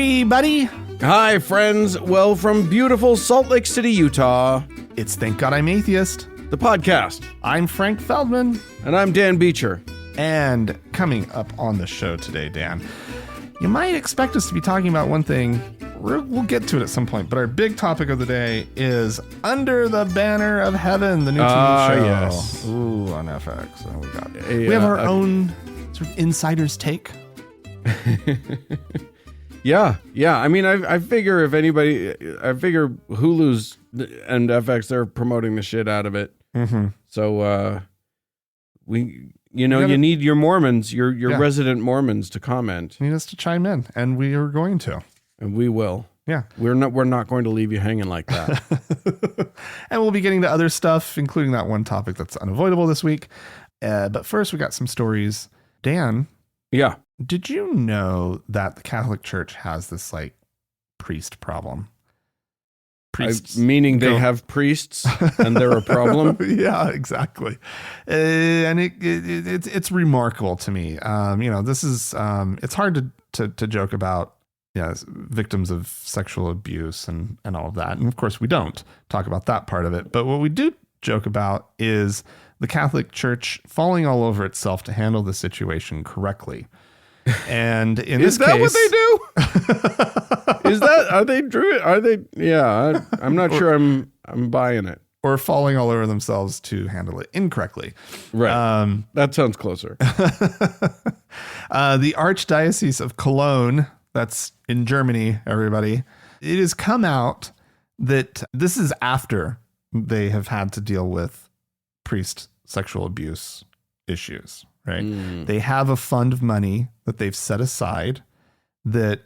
everybody. Hi, friends. Well, from beautiful Salt Lake City, Utah, It's Thank God I'm Atheist. the podcast. I'm Frank Feldman. And I'm Dan Beecher. And coming up on the show today, Dan, you might expect us to be talking about one thing. We'll get to it at some point, but our big topic of the day is Under the Banner of Heaven, the new TV show. Yes. Ooh, on FX. Oh, we have our own sort of insider's take. Yeah. I mean, I figure Hulu's and FX, they're promoting the shit out of it. Mm-hmm. So, you need your Mormons, your resident Mormons to comment. You need us to chime in, and we are going to. And we will. Yeah. We're not going to leave you hanging like that. And we'll be getting to other stuff, including that one topic that's unavoidable this week. But first, we got some stories. Dan. Yeah. Did you know that the Catholic Church has this priest problem? Priests meaning they have priests and they're a problem? Yeah, exactly. And it's remarkable to me. This is it's hard to joke about victims of sexual abuse and all of that. And of course we don't talk about that part of it. But what we do joke about is the Catholic Church falling all over itself to handle the situation correctly. And in is this that case, what they do? Are they Yeah, I'm not sure I'm buying it. Or falling all over themselves to handle it incorrectly. Right. That sounds closer. The Archdiocese of Cologne, that's in Germany, everybody, it has come out that this is after they have had to deal with priest sexual abuse issues. Right. They have a fund of money that they've set aside that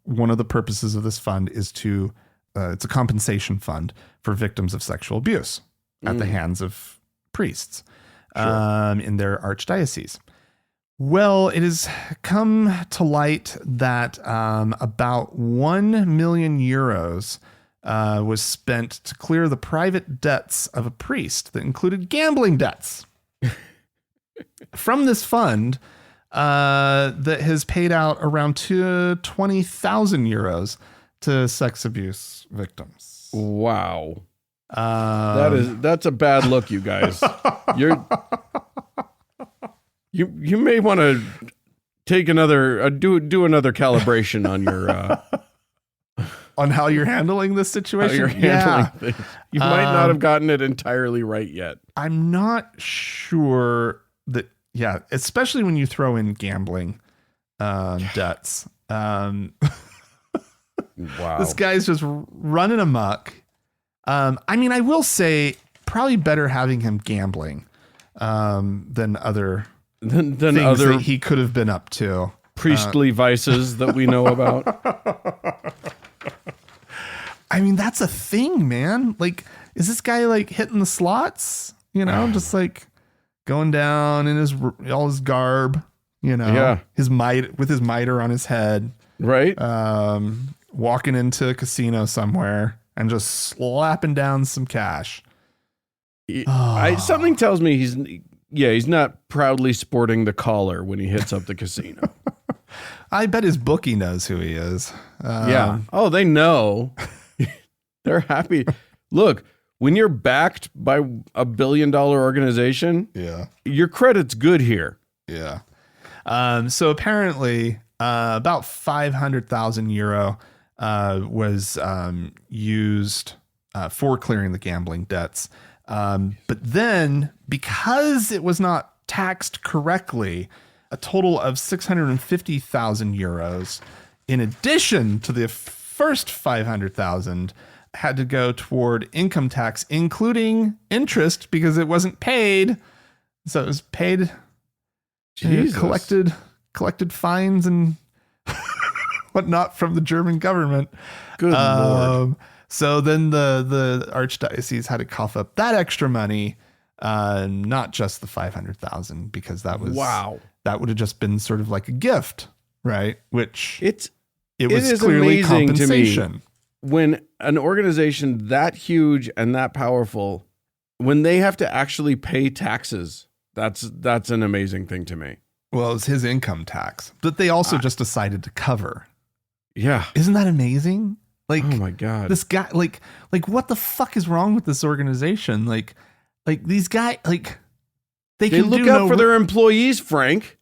one of the purposes of this fund is to it's a compensation fund for victims of sexual abuse at the hands of priests in their archdiocese. Well, it has come to light that about 1 million euros was spent to clear the private debts of a priest that included gambling debts. From this fund that has paid out around 20,000 euros to sex abuse victims. Wow. That's a bad look, you guys. You may want to take another do another calibration on your on how you're handling this situation. How you're handling things. You might not have gotten it entirely right yet. I'm not sure that. Yeah, especially when you throw in gambling debts. Wow. This guy's just running amok. I will say probably better having him gambling than other things that he could have been up to. Priestly vices that we know about. That's a thing, man. Is this guy hitting the slots? Just going down in all his garb, his with his mitre on his head, right? Walking into a casino somewhere and just slapping down some cash. Something tells me he's not proudly sporting the collar when he hits up the casino. I bet his bookie knows who he is. Yeah. Oh, they know. They're happy. Look. When you're backed by $1 billion organization, your credit's good here. Yeah. So apparently, about 500,000 euro was used for clearing the gambling debts. But then, because it was not taxed correctly, a total of 650,000 euros, in addition to the first 500,000. Had to go toward income tax, including interest, because it wasn't paid. So it was paid, collected fines and whatnot from the German government. Good Lord. So then the archdiocese had to cough up that extra money, not just the 500,000, because that was that would have just been sort of like a gift, right? Which it was clearly compensation. To me. When an organization that huge and that powerful, when they have to actually pay taxes, that's an amazing thing to me. Well, it's his income tax that they also just decided to cover. Yeah. Isn't that amazing? Like, oh my God. this guy, like what the fuck is wrong with this organization? Like these guys, like they can look do out for their employees, Frank.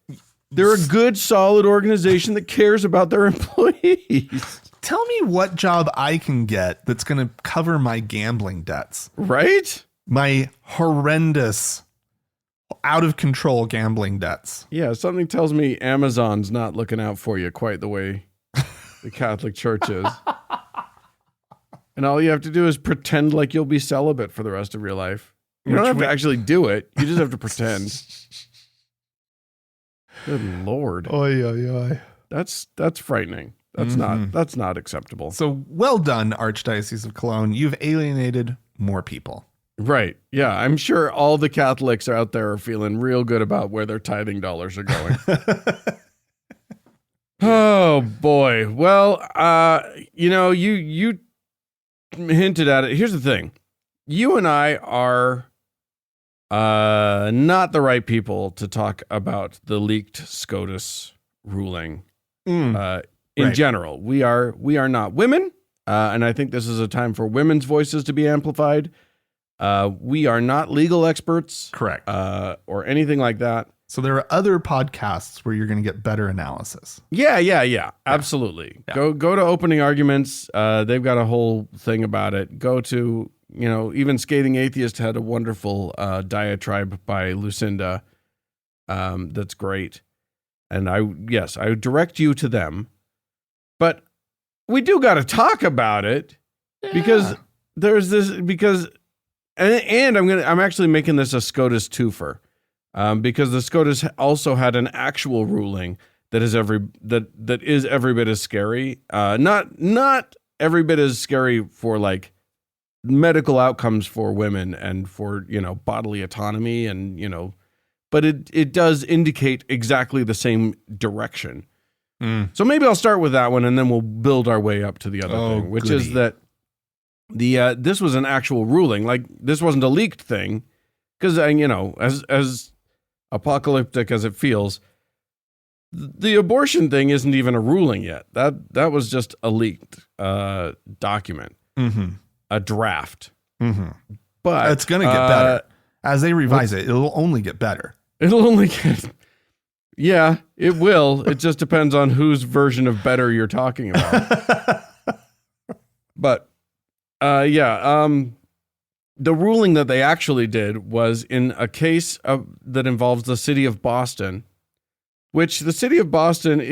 They're a good, solid organization that cares about their employees. Tell me what job I can get that's going to cover my gambling debts. Right? My horrendous, out of control gambling debts. Yeah, something tells me Amazon's not looking out for you quite the way the Catholic Church is. And all you have to do is pretend like you'll be celibate for the rest of your life. You don't have to actually do it. You just have to pretend. Good Lord. Oy, oy, oy. That's frightening. That's not acceptable. So well done, Archdiocese of Cologne. You've alienated more people. Right. Yeah. I'm sure all the Catholics out there are feeling real good about where their tithing dollars are going. Oh boy. Well, you hinted at it. Here's the thing. You and I are not the right people to talk about the leaked SCOTUS ruling. In general, we are not women, and I think this is a time for women's voices to be amplified. We are not legal experts, correct, or anything like that. So there are other podcasts where you're going to get better analysis. Yeah, absolutely. Yeah. Go to Opening Arguments. They've got a whole thing about it. Go to, even Scathing Atheist had a wonderful diatribe by Lucinda. That's great. And I direct you to them. But we do got to talk about it because there's this, and I'm actually making this a SCOTUS twofer, because the SCOTUS also had an actual ruling that is every bit as scary. Not every bit as scary for like medical outcomes for women and for, bodily autonomy and, but it does indicate exactly the same direction. So maybe I'll start with that one, and then we'll build our way up to the other thing, which is that this was an actual ruling. Like, this wasn't a leaked thing, because as apocalyptic as it feels, the abortion thing isn't even a ruling yet. That was just a leaked document, a draft. But it's going to get better as they revise it. It'll only get better. It'll only get. Yeah, it will. It just depends on whose version of better you're talking about. But, the ruling that they actually did was in a case that involves the city of Boston, which the city of Boston,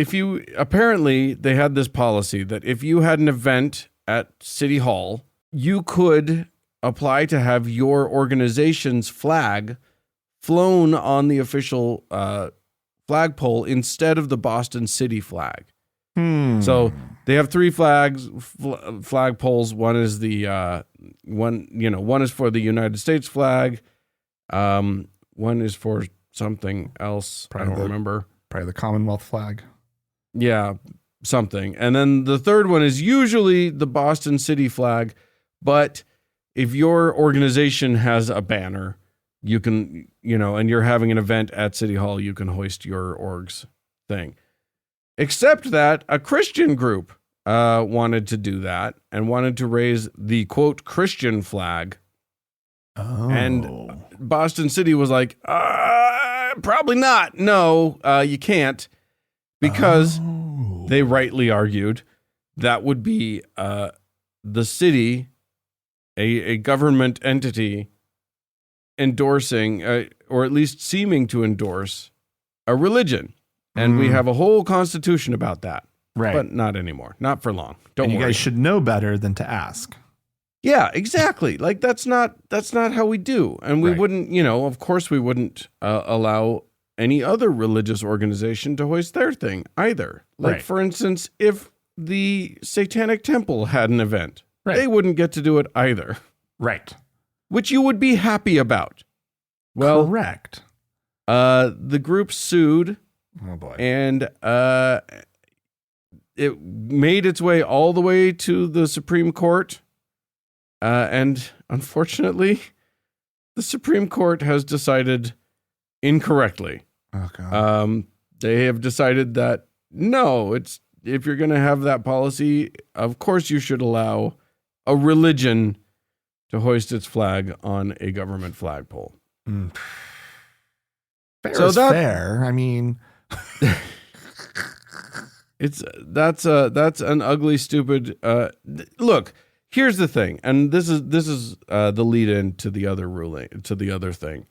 apparently they had this policy that if you had an event at City Hall, you could apply to have your organization's flag flown on the official flagpole instead of the Boston city flag. So they have three flagpoles. One is the one is for the United States flag. One is for something else. I don't remember. Probably the Commonwealth flag. Yeah, something. And then the third one is usually the Boston city flag. But if your organization has a banner, you can, and you're having an event at City Hall, you can hoist your org's thing. Except that a Christian group wanted to do that and wanted to raise the, quote, Christian flag. Oh. And Boston City was like, probably not. No, you can't. Because they rightly argued that would be the city, a government entity, endorsing, or at least seeming to endorse, a religion. And we have a whole constitution about that. Right. But not anymore. Not for long. Don't worry. You guys should know better than to ask. Yeah, exactly. Like, that's not how we do. And we wouldn't, of course we wouldn't allow any other religious organization to hoist their thing either. Like, for instance, if the Satanic Temple had an event, they wouldn't get to do it either. Right. Which you would be happy about. Well, correct. The group sued. Oh boy. And it made its way all the way to the Supreme Court. And unfortunately, the Supreme Court has decided incorrectly. Oh God. They have decided that no, if you're going to have that policy, of course you should allow a religion to hoist its flag on a government flagpole. Fair is fair. I mean, that's an ugly, stupid. Look, here's the thing, and this is the lead in to the other ruling, to the other thing.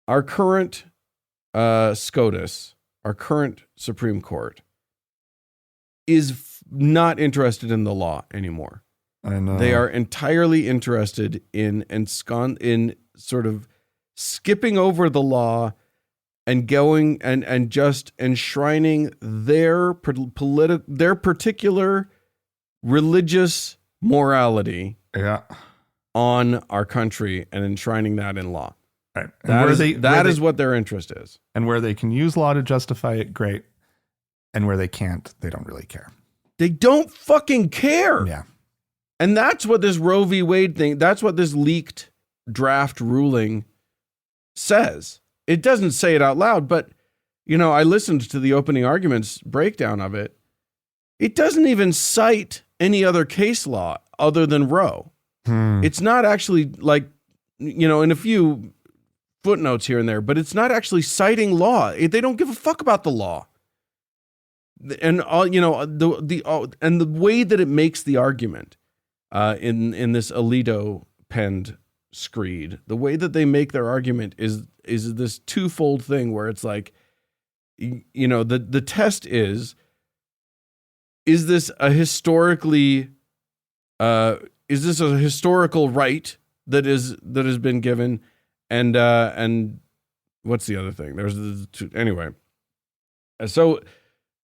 Our current SCOTUS, our current Supreme Court, is not interested in the law anymore. I know. They are entirely interested in sort of skipping over the law and going and just enshrining their particular religious morality on our country and enshrining that in law. Right. That is what their interest is. And where they can use law to justify it, great. And where they can't, they don't really care. They don't fucking care. Yeah. And that's what this Roe v. Wade thing, that's what this leaked draft ruling says. It doesn't say it out loud, but, I listened to the opening arguments breakdown of it. It doesn't even cite any other case law other than Roe. It's not actually like, in a few footnotes here and there, but it's not actually citing law. They don't give a fuck about the law. And the way that it makes the argument in this Alito penned screed, the way that they make their argument is this twofold thing where it's like, the test is this a historically is this a historical right that has been given, and what's the other thing? Anyway. So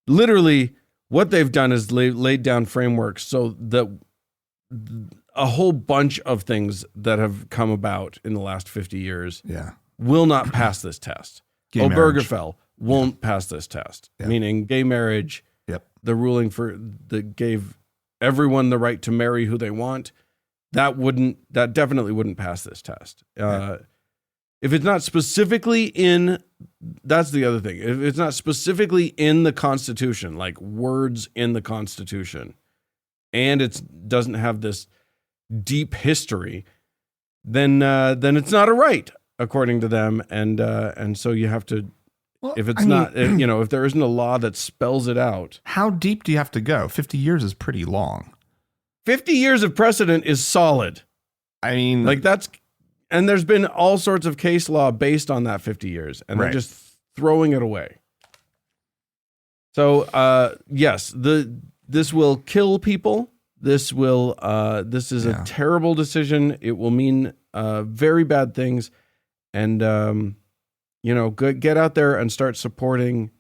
literally what they've done is laid down frameworks so that a whole bunch of things that have come about in the last 50 years will not pass this test. Obergefell won't pass this test, meaning gay marriage, the ruling that gave everyone the right to marry who they want, that definitely wouldn't pass this test. If it's not specifically that's the other thing. If it's not specifically in the Constitution, like words in the Constitution, and it doesn't have this deep history, then it's not a right according to them, and so you have to. Well, if there isn't a law that spells it out. How deep do you have to go? 50 years is pretty long. 50 years of precedent is solid. I mean, and there's been all sorts of case law based on that 50 years, and they're just throwing it away. So, yes, this will kill people. This is a terrible decision. It will mean very bad things, and get out there and start supporting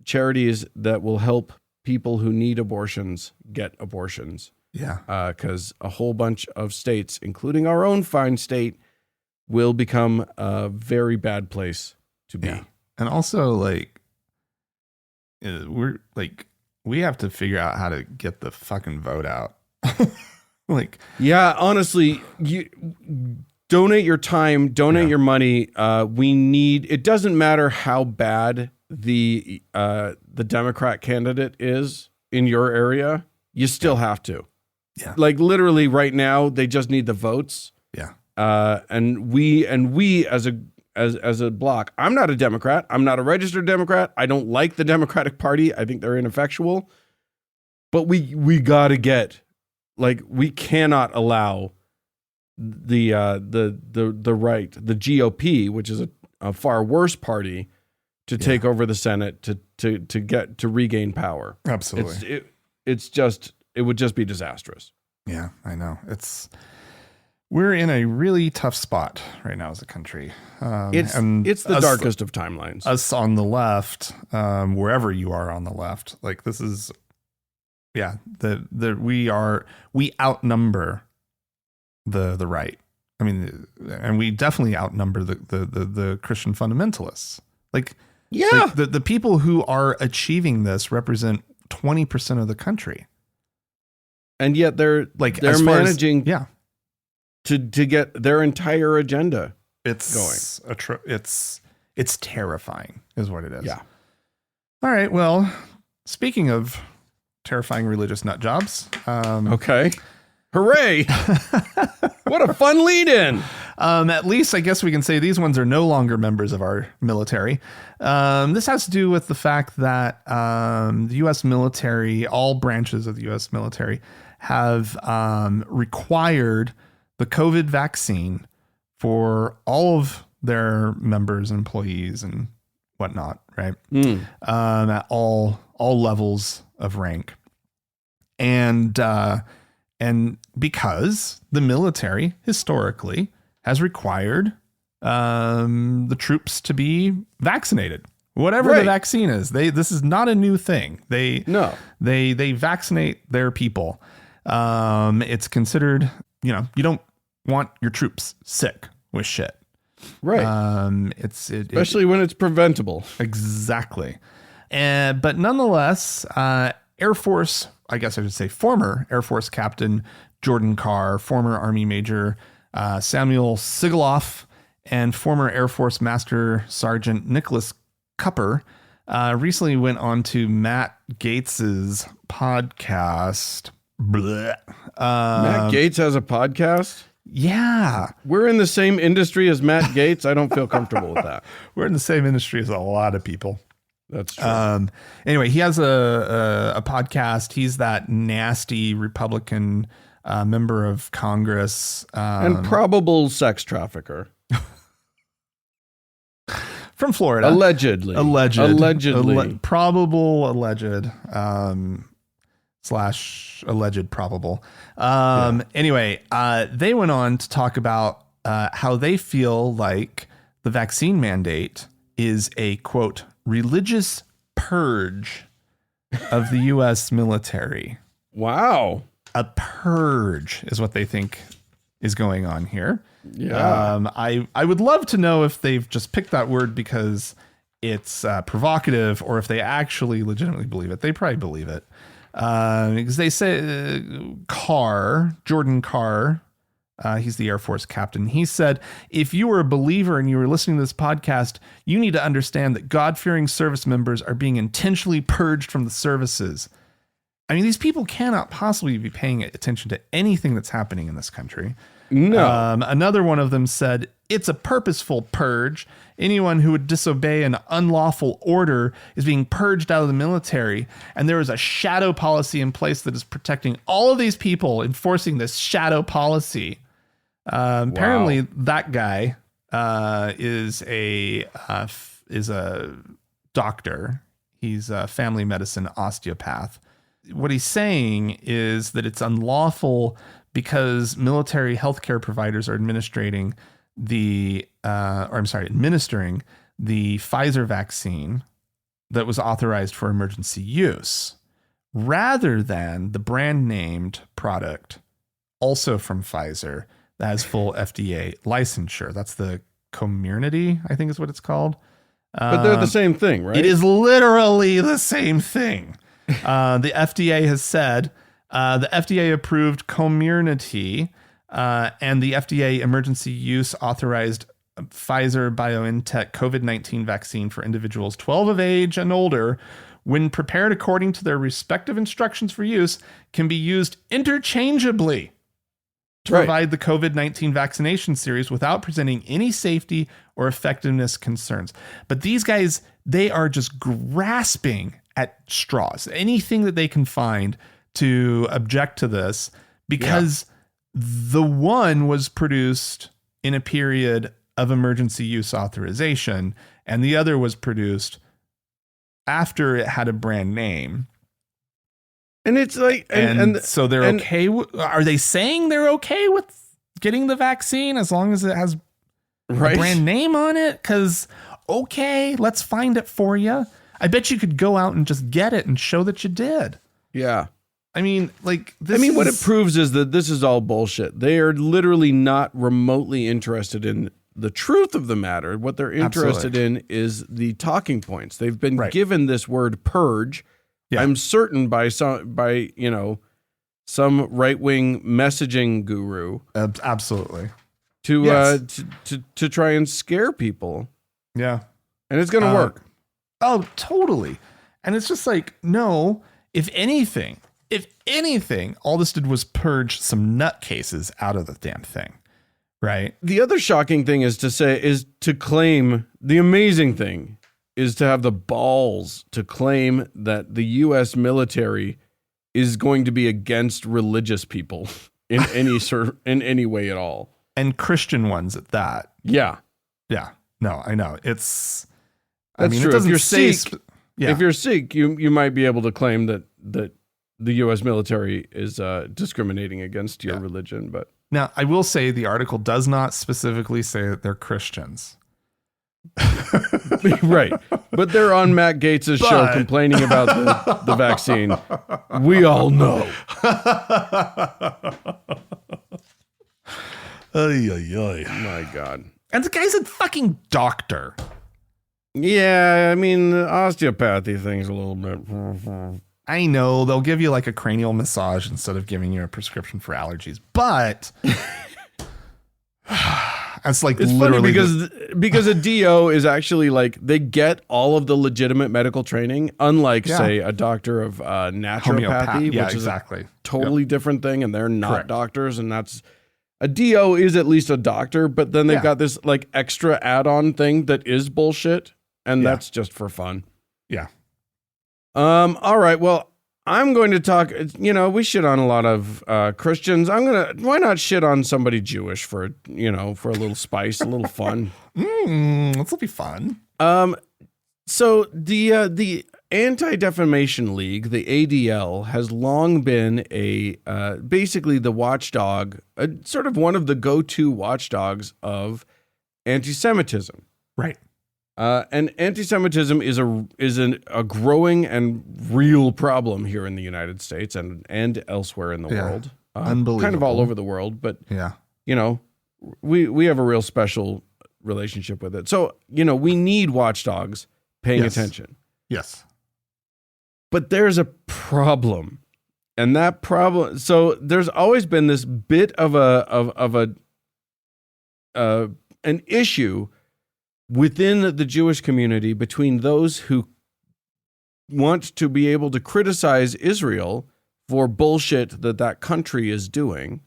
charities that will help people who need abortions get abortions. Yeah. Because a whole bunch of states, including our own fine state, will become a very bad place to be. Yeah. And also, we have to figure out how to get the fucking vote out. Honestly, you donate your time, donate your money. It doesn't matter how bad the Democrat candidate is in your area, you still have to. Yeah. Literally right now, they just need the votes. Yeah. And we as a bloc, I'm not a Democrat. I'm not a registered Democrat. I don't like the Democratic Party. I think they're ineffectual. But we got to get, we cannot allow the right, the GOP, which is a far worse party, to take over the Senate to regain power. Absolutely. It would just be disastrous. Yeah, I know. We're in a really tough spot right now as a country. It's the darkest of timelines. Us on the left, wherever you are on the left, this is, we outnumber the right. I mean, and we definitely outnumber the Christian fundamentalists. The people who are achieving this represent 20% of the country. And yet they're managing to get their entire agenda going. It's terrifying is what it is. Yeah. All right. Well, speaking of terrifying religious nut jobs. Okay. Hooray. What a fun lead in. At least I guess we can say these ones are no longer members of our military. This has to do with the fact that the U.S. military, all branches of the U.S. military, have required the COVID vaccine for all of their members, employees, and whatnot, right? At all levels of rank. And because the military historically has required the troops to be vaccinated, whatever the vaccine is. This is not a new thing. They vaccinate their people. It's considered, you don't want your troops sick with shit. Right. Especially when it's preventable. Exactly. But nonetheless, Air Force, I guess I should say former Air Force Captain Jordan Carr, former Army Major Samuel Sigaloff, and former Air Force Master Sergeant Nicholas Cupper recently went on to Matt Gates's podcast. Matt Gates has a podcast? Yeah. We're in the same industry as Matt Gates. I don't feel comfortable with that. We're in the same industry as a lot of people. That's true. Anyway, he has a podcast. He's that nasty Republican member of Congress. And probable sex trafficker. From Florida. Allegedly. Probable alleged. / alleged probable. Anyway, they went on to talk about how they feel like the vaccine mandate is a, quote, religious purge of the U.S. military. Wow. A purge is what they think is going on here. Yeah. I would love to know if they've just picked that word because it's provocative or if they actually legitimately believe it. They probably believe it. Because they say Jordan Carr, he's the Air Force captain. He said, if you were a believer and you were listening to this podcast, you need to understand that God-fearing service members are being intentionally purged from the services. I mean, these people cannot possibly be paying attention to anything that's happening in this country. No. Another one of them said, it's a purposeful purge. Anyone who would disobey an unlawful order is being purged out of the military. And there is a shadow policy in place that is protecting all of these people, enforcing this shadow policy. Apparently that guy is a doctor. He's a family medicine osteopath. What he's saying is that it's unlawful because military healthcare providers are administering the Pfizer vaccine that was authorized for emergency use rather than the brand named product also from Pfizer that has full FDA licensure. That's the Comirnaty, I think is what it's called. But they're the same thing, right? It is literally the same thing. The FDA has said the FDA approved Comirnaty and the FDA emergency use authorized Pfizer BioNTech COVID-19 vaccine for individuals 12 of age and older, when prepared according to their respective instructions for use, can be used interchangeably to provide the COVID-19 vaccination series without presenting any safety or effectiveness concerns. But these guys, they are just grasping at straws, anything that they can find to object to this, because the one was produced in a period of emergency use authorization and the other was produced after it had a brand name. And it's like, so they're okay. Are they saying they're okay with getting the vaccine as long as it has a brand name on it? Because, okay, let's find it for you. I bet you could go out and just get it and show that you did. Yeah. I mean, like, what it proves is that this is all bullshit. They are literally not remotely interested in the truth of the matter. What they're interested in is the talking points. They've been given this word purge. Yeah. I'm certain by some right-wing messaging guru. Absolutely. To try and scare people. Yeah. And it's going to work. Oh, totally. And it's just like, no, if anything, all this did was purge some nutcases out of the damn thing. Right. The other shocking thing is to claim, the amazing thing is to have the balls to claim that the U.S. military is going to be against religious people in any way at all. And Christian ones at that. Yeah. Yeah. No, I know. That's true. It doesn't If you're Sikh, you might be able to claim that the U.S. military is discriminating against your religion. But now, I will say the article does not specifically say that they're Christians. Right. But they're on Matt Gaetz' show complaining about the vaccine. We all know. My God. And the guy's a fucking doctor. Yeah, I mean, the osteopathy thing's a little bit... I know they'll give you like a cranial massage instead of giving you a prescription for allergies, but it's like, it's literally funny because a DO is actually like, they get all of the legitimate medical training, unlike say a doctor of naturopathy, which is a totally different thing, and they're not doctors, and that's a DO is at least a doctor, but then they've got this like extra add-on thing that is bullshit, and that's just for fun. Yeah. All right. Well, I'm going to talk, we shit on a lot of Christians. Why not shit on somebody Jewish for a little spice, a little fun? This'll be fun. So the Anti-Defamation League, the ADL, has long been basically the watchdog, sort of one of the go-to watchdogs of anti-Semitism. Right. And anti-Semitism is a growing and real problem here in the United States and elsewhere in the world. Unbelievable. Kind of all over the world, but we have a real special relationship with it. So, we need watchdogs paying attention. Yes. But there's a problem. And that problem, so there's always been this bit of an issue within the Jewish community between those who want to be able to criticize Israel for bullshit that country is doing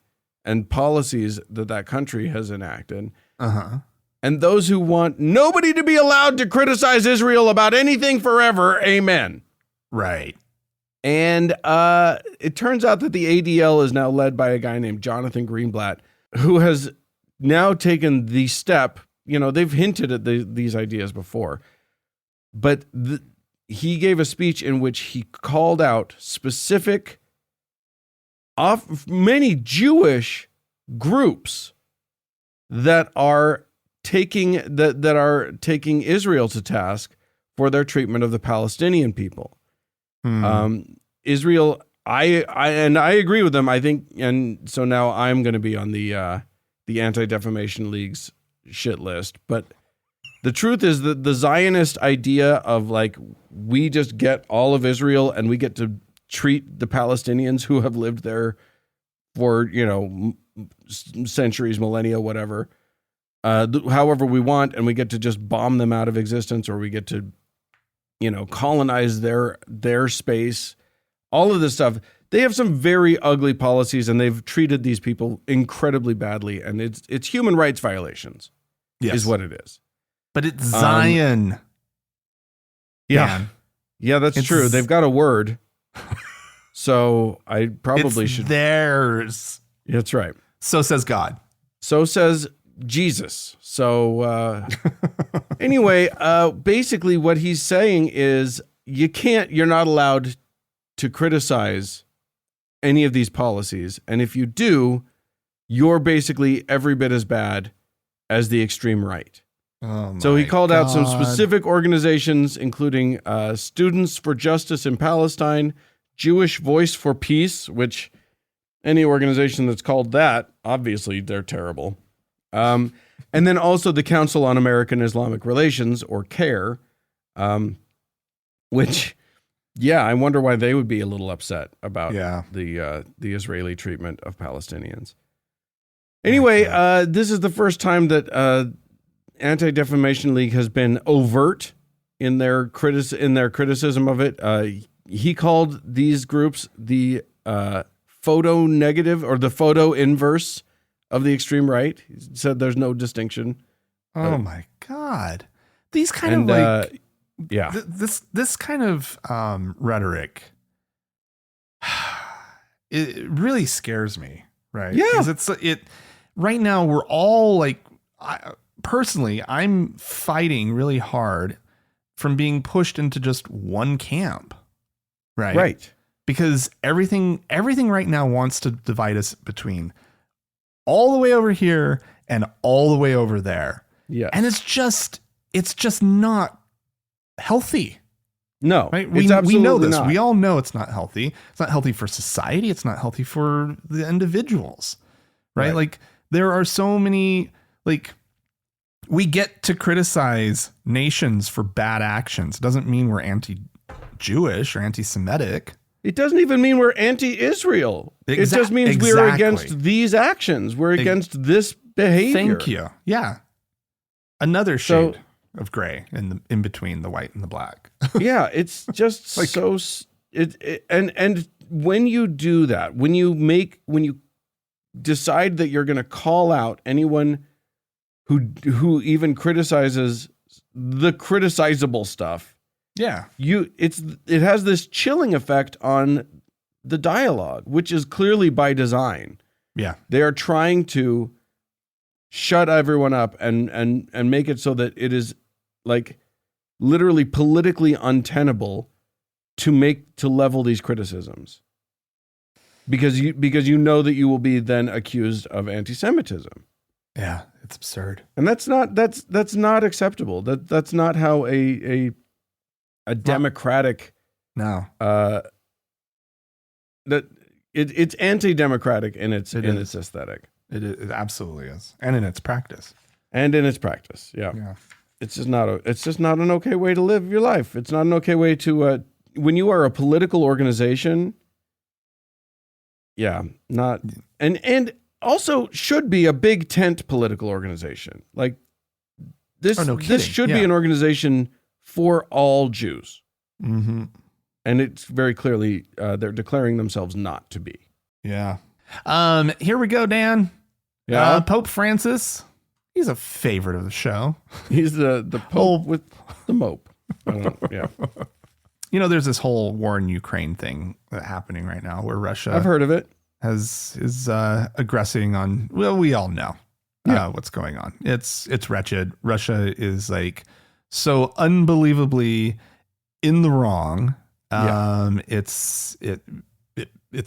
and policies that country has enacted. And those who want nobody to be allowed to criticize Israel about anything forever. Amen. Right. And it turns out that the ADL is now led by a guy named Jonathan Greenblatt, who has now taken the step. They've hinted at these ideas before, but he gave a speech in which he called out specific many Jewish groups that are taking Israel to task for their treatment of the Palestinian people. Israel, I agree with them. I think, and so now I'm going to be on the Anti-Defamation League's shit list. But the truth is that the Zionist idea of like, we just get all of Israel and we get to treat the Palestinians who have lived there for, centuries, millennia, whatever, however we want, and we get to just bomb them out of existence, or we get to, colonize their space, all of this stuff. They have some very ugly policies, and they've treated these people incredibly badly, and it's human rights violations. Is what it is. But it's Zion. Yeah, that's true. They've got a word, so I probably should. Theirs. That's right. So says God. So says Jesus. So anyway, basically what he's saying is you're not allowed to criticize any of these policies. And if you do, you're basically every bit as bad as the extreme right. So he called out some specific organizations, including Students for Justice in Palestine, Jewish Voice for Peace, which any organization that's called that, obviously they're terrible. And then also the Council on American Islamic Relations, or CAIR, which, I wonder why they would be a little upset about the Israeli treatment of Palestinians. Anyway, this is the first time that Anti-Defamation League has been overt in their criticism of it. He called these groups the photo negative or the photo inverse of the extreme right. He said there's no distinction. Oh my God. These kind of this kind of rhetoric, it really scares me, right? Yeah. Because right now we're all like, personally, I'm fighting really hard from being pushed into just one camp, right? Right. Because everything right now wants to divide us between all the way over here and all the way over there. Yeah. And it's just not healthy. No, right? It's absolutely we know this. not. We all know it's not healthy. It's not healthy for society. It's not healthy for the individuals, right? Like there are so many, like we get to criticize nations for bad actions. It doesn't mean we're anti-Jewish or anti-Semitic. It doesn't even mean we're anti-Israel. It just means we're against these actions. We're against this behavior. Thank you. Yeah. Another shade of gray in between the white and the black. Yeah, it's just like, and when you do that, when you decide that you're going to call out anyone who even criticizes the criticizable stuff, yeah, it has this chilling effect on the dialogue, which is clearly by design. Yeah, they are trying to shut everyone up and make it so that it is like literally politically untenable to level these criticisms because you know that you will be then accused of anti-Semitism. Yeah, it's absurd, and that's not acceptable. That's not how a democratic that it's anti-democratic in its aesthetic. It absolutely is, and in its practice. Yeah. It's just not an okay way to live your life. It's not an okay way to when you are a political organization. Yeah, not and also should be a big tent political organization. Like this this should be an organization for all Jews. Mm-hmm. And it's very clearly they're declaring themselves not to be. Yeah. Here we go, Dan. Yeah. Pope Francis. He's a favorite of the show. He's the Pope with the mope. Yeah. You know, there's this whole war in Ukraine thing happening right now where Russia, I've heard of it, is aggressing on. Well, we all know what's going on. It's wretched. Russia is like so unbelievably in the wrong. Its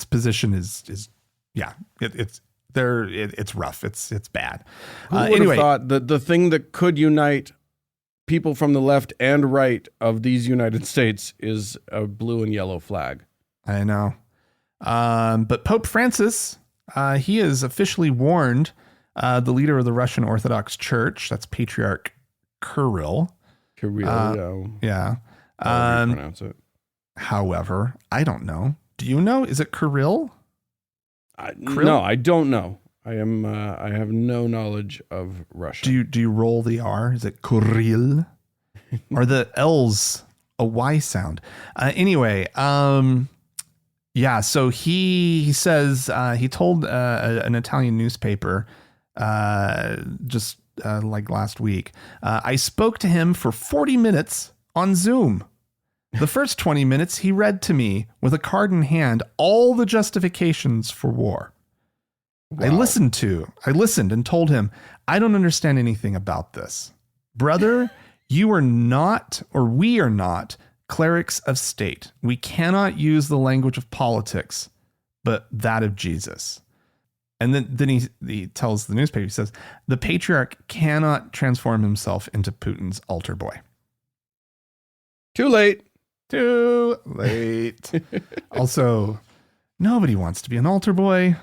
position is it's rough. It's bad. Who would have thought that the thing that could unite people from the left and right of these United States is a blue and yellow flag? I know. But Pope Francis, he has officially warned the leader of the Russian Orthodox Church, that's Patriarch Kirill. Yeah. How do you pronounce it? However, I don't know. Do you know? Is it Kirill? No, I don't know. I have no knowledge of Russian. Do you roll the R? Is it Kirill? Are the L's a Y sound? Anyway, so he says he told an Italian newspaper just like last week, I spoke to him for 40 minutes on Zoom. The first 20 minutes, he read to me with a card in hand all the justifications for war. Wow. I listened and told him, I don't understand anything about this. Brother, you are not, or we are not, clerics of state. We cannot use the language of politics, but that of Jesus. And then he tells the newspaper, he says, the patriarch cannot transform himself into Putin's altar boy. Too late. Also, nobody wants to be an altar boy.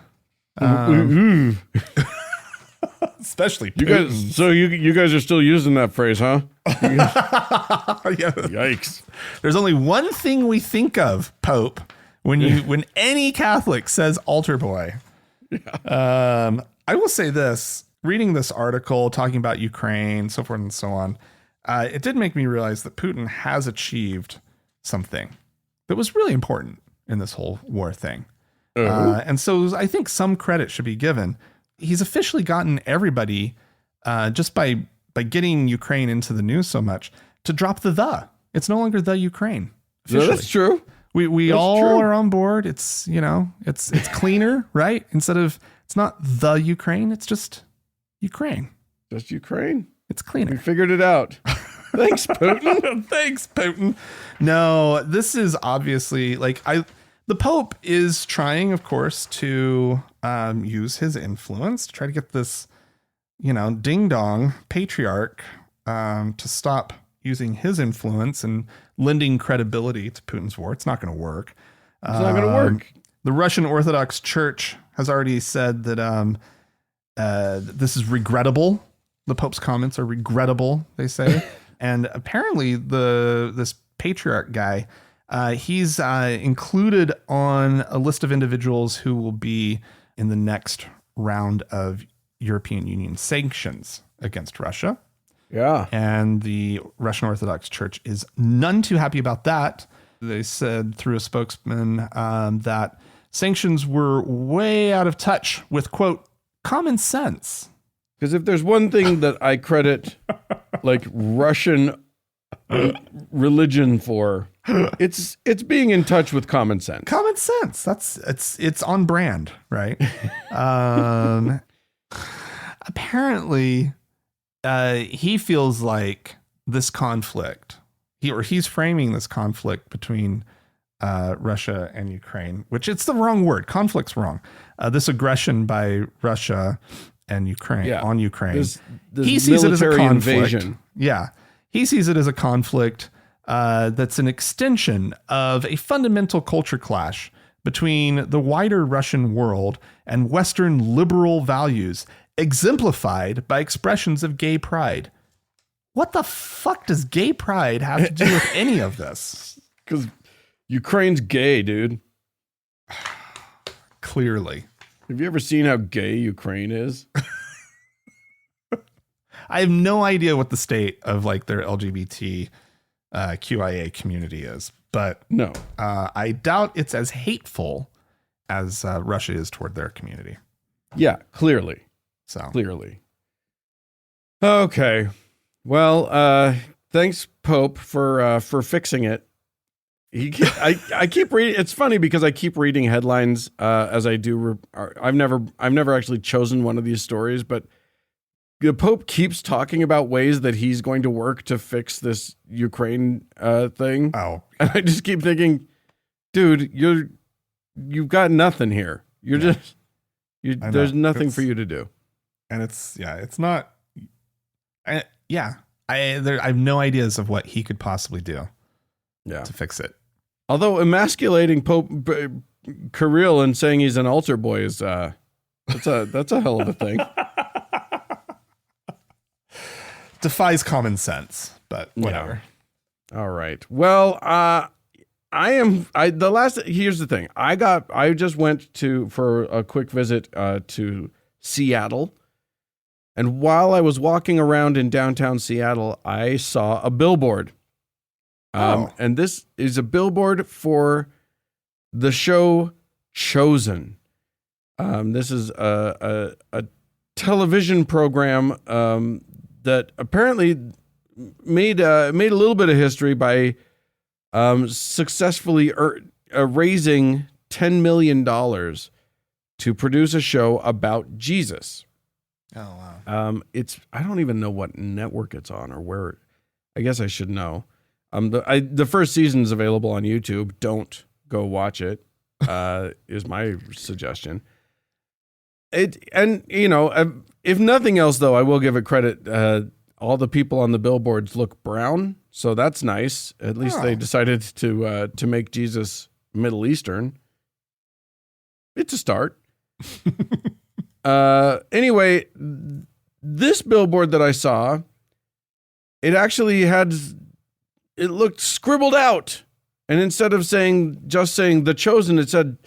Especially Putin. You guys are still using that phrase, huh? Yeah. Yikes. There's only one thing we think of, Pope, when any Catholic says altar boy. Yeah. I will say this, reading this article talking about Ukraine, so forth and so on, it did make me realize that Putin has achieved something that was really important in this whole war thing. And so I think some credit should be given. He's officially gotten everybody, just by getting Ukraine into the news so much, to drop the. It's no longer the Ukraine. No, that's true. We that's all true. are on board. It's, it's cleaner, right? It's not the Ukraine. It's just Ukraine. Just Ukraine. It's cleaner. We figured it out. Thanks, Putin. Thanks, Putin. No, this is obviously the Pope is trying, of course, to use his influence to try to get this, ding dong patriarch to stop using his influence and lending credibility to Putin's war. It's not going to work. It's not going to work. The Russian Orthodox Church has already said that this is regrettable. The Pope's comments are regrettable, they say. And apparently this patriarch guy, he's included on a list of individuals who will be in the next round of European Union sanctions against Russia. Yeah. And the Russian Orthodox Church is none too happy about that. They said through a spokesman that sanctions were way out of touch with, quote, common sense. Because if there's one thing that I credit Russian religion for, it's being in touch with common sense. Common sense. It's on brand, right? Apparently, he feels like this conflict, he's framing this conflict between Russia and Ukraine, which it's the wrong word. Conflict's wrong. This aggression by Russia and Ukraine on Ukraine. This he sees it as a conflict. Invasion. Yeah. He sees it as a conflict that's an extension of a fundamental culture clash between the wider Russian world and Western liberal values, exemplified by expressions of gay pride. What the fuck does gay pride have to do with any of this? Because Ukraine's gay, dude. Clearly. Have you ever seen how gay Ukraine is? I have no idea what the state of their LGBT QIA community is, but no, I doubt it's as hateful as Russia is toward their community. Yeah, clearly. Clearly. Okay. Well, thanks, Pope, for fixing it. I keep reading. It's funny because I keep reading headlines as I do. I've never actually chosen one of these stories, but the Pope keeps talking about ways that he's going to work to fix this Ukraine thing. Oh, and I just keep thinking, dude, you've got nothing here. There's nothing for you to do. And it's not. I have no ideas of what he could possibly do. Yeah. To fix it. Although emasculating Pope Kirill and saying he's an altar boy is that's a hell of a thing. Defies common sense, but whatever. Yeah. All right. Well, here's the thing. I just went for a quick visit to Seattle. And while I was walking around in downtown Seattle, I saw a billboard. And this is a billboard for the show Chosen. This is a television program that apparently made a little bit of history by successfully raising $10 million to produce a show about Jesus. Oh, wow. I don't even know what network it's on or where. I guess I should know. The first season is available on YouTube. Don't go watch it. Is my suggestion. If nothing else, though, I will give it credit. All the people on the billboards look brown, so that's nice. At least they decided to make Jesus Middle Eastern. It's a start. Anyway, this billboard that I saw, it actually it looked scribbled out. And instead of just saying The Chosen, it said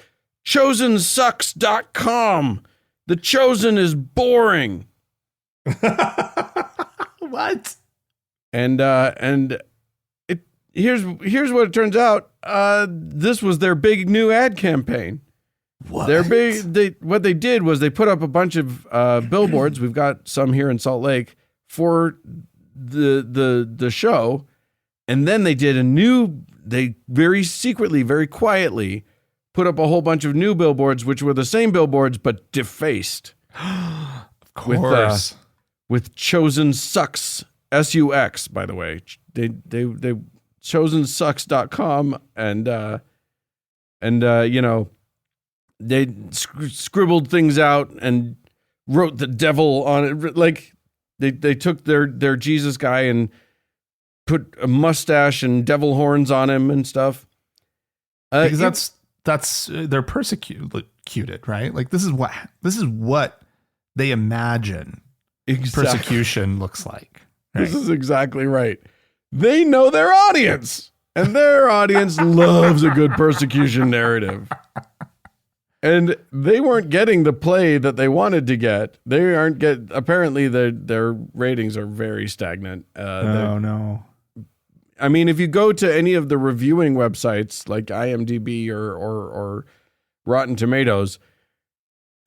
chosensucks.com. The Chosen is boring. What? And here's what it turns out. This was their big new ad campaign. What? What they did was they put up a bunch of billboards. We've got some here in Salt Lake for the show, and then they did they very secretly, very quietly put up a whole bunch of new billboards, which were the same billboards but defaced. Of course. With chosen sucks, SUX, by the way. They chosensucks.com and they scribbled things out and wrote the devil on it. Like they took their Jesus guy and put a mustache and devil horns on him and stuff. Because that's they're persecuted, right? Like this is what they imagine persecution looks like. Right? This is exactly right. They know their audience, and their audience loves a good persecution narrative. And they weren't getting the play that they wanted to get. They aren't apparently their ratings are very stagnant. No. I mean, if you go to any of the reviewing websites like IMDb or Rotten Tomatoes,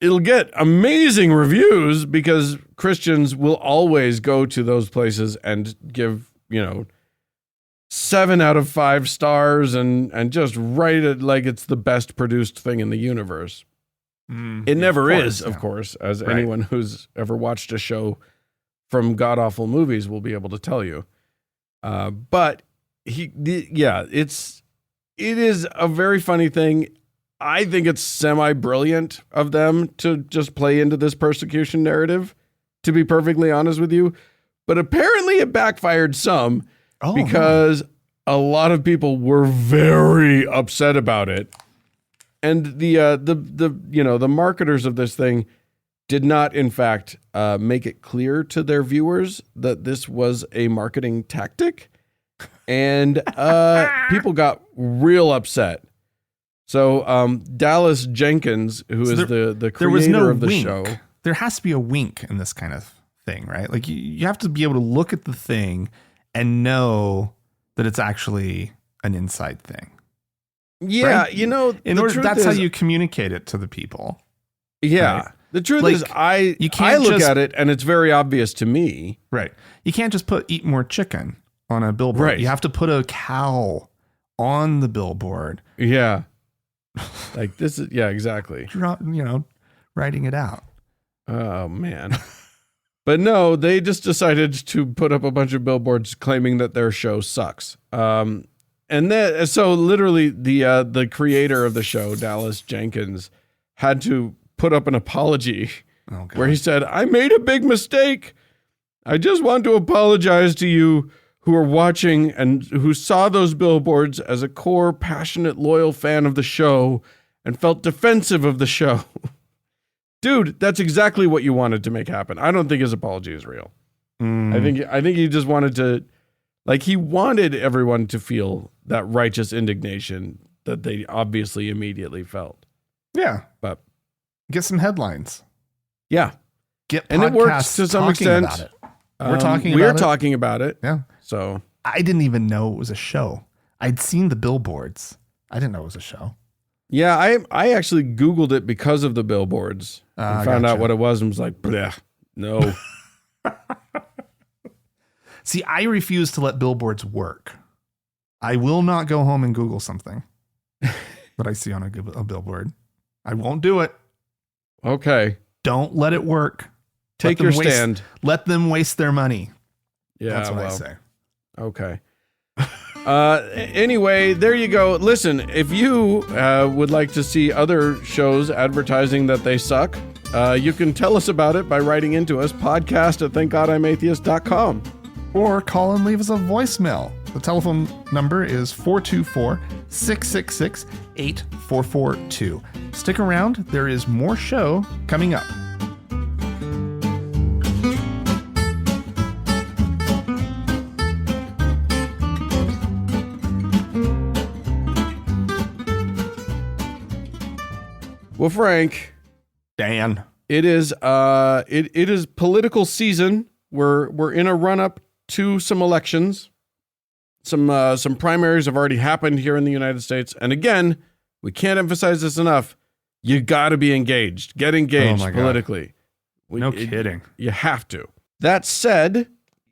it'll get amazing reviews because Christians will always go to those places and give, 7 out of 5 stars and just write it like it's the best produced thing in the universe. It never is, of course, as anyone who's ever watched a show from god-awful movies will be able to tell you. But it is a very funny thing. I think it's semi-brilliant of them to just play into this persecution narrative, to be perfectly honest with you. But apparently it backfired some because a lot of people were very upset about it. And the marketers of this thing did not, in fact, make it clear to their viewers that this was a marketing tactic. And people got real upset. So Dallas Jenkins, who is the creator of the show. There has to be a wink in this kind of thing, right? Like you have to be able to look at the thing and know that it's actually an inside thing. Yeah, right? That's how you communicate it to the people. Yeah. Right? The truth is I look at it and it's very obvious to me. Right. You can't just eat more chicken on a billboard. Right. You have to put a cow on the billboard. Yeah. Like this is, yeah, exactly. Writing it out. Oh, man. But no, they just decided to put up a bunch of billboards claiming that their show sucks. And then, so literally the creator of the show, Dallas Jenkins, had to put up an apology where he said, "I made a big mistake. I just want to apologize to you who are watching and who saw those billboards as a core, passionate, loyal fan of the show and felt defensive of the show." Dude, that's exactly what you wanted to make happen. I don't think his apology is real. I think he just wanted to, he wanted everyone to feel that righteous indignation that they obviously immediately felt. Yeah. But get some headlines. Yeah. And it works to some extent. About it. We're talking about it. Yeah. So I didn't even know it was a show. I'd seen the billboards. I didn't know it was a show. Yeah, I actually Googled it because of the billboards and found out what it was and was like, bleh, no. See, I refuse to let billboards work. I will not go home and Google something that I see on a billboard. I won't do it. Okay. Don't let it work. Take your stand. Let them waste their money. Yeah, that's what I say. Okay. Anyway, there you go. Listen, if you would like to see other shows advertising that they suck, you can tell us about it by writing into us, podcast@thankgodimatheist.com. Or call and leave us a voicemail. The telephone number is 424-666-8442. Stick around. There is more show coming up. Well, Frank, Dan, it is political season. We're in a run up to some elections. Some primaries have already happened here in the United States. And again, we can't emphasize this enough. You got to be engaged. Get engaged politically. No kidding. You have to. That said,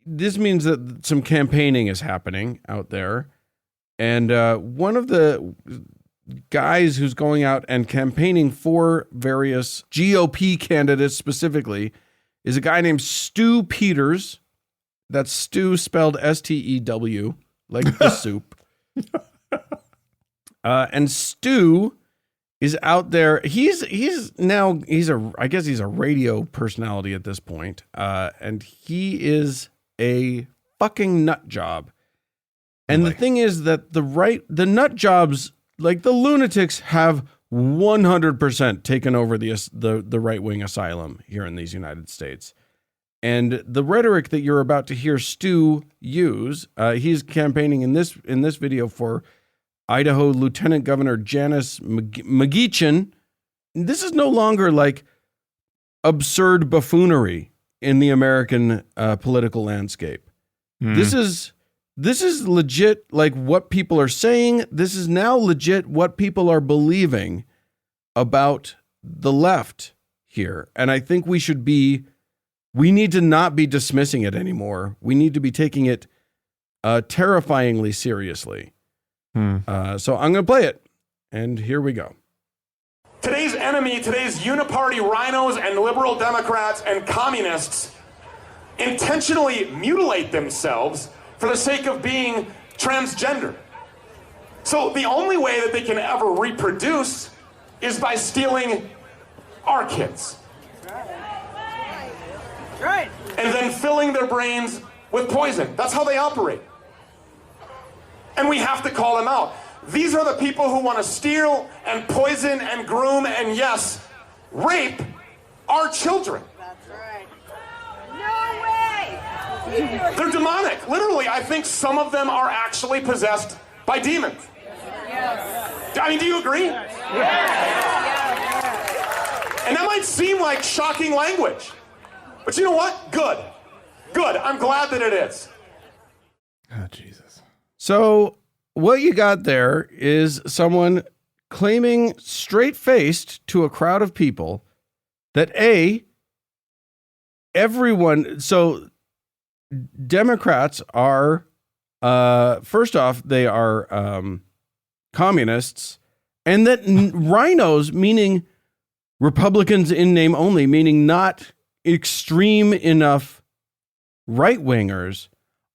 this means that some campaigning is happening out there. And one of the guys who's going out and campaigning for various GOP candidates specifically is a guy named Stu Peters. That's Stu spelled S-T-E-W, like the soup. And Stu is out there. I guess he's a radio personality at this point. And he is a fucking nut job. And the thing is that the nut jobs, like the lunatics, have 100% taken over the right-wing asylum here in these United States. And the rhetoric that you're about to hear Stu use, he's campaigning in this video for Idaho Lieutenant Governor Janice McGeachin. This is no longer like absurd buffoonery in the American political landscape. This is legit, like what people are saying. This is now legit what people are believing about the left here. And I think we need to not be dismissing it anymore. We need to be taking it terrifyingly seriously. So I'm going to play it, and here we go. Today's enemy, today's uniparty rhinos and liberal Democrats and communists intentionally mutilate themselves for the sake of being transgender. So the only way that they can ever reproduce is by stealing our kids. Right. And then filling their brains with poison. That's how they operate. And we have to call them out. These are the people who want to steal and poison and groom and, yes, rape our children. That's right. No way! They're demonic. Literally, I think some of them are actually possessed by demons. Yes. I mean, do you agree? Yes. And that might seem like shocking language. But you know what? Good. Good. I'm glad that it is. Oh, Jesus. So what you got there is someone claiming straight-faced to a crowd of people that so Democrats are, first off, they are communists, and that rhinos, meaning Republicans in name only, meaning not extreme enough right-wingers,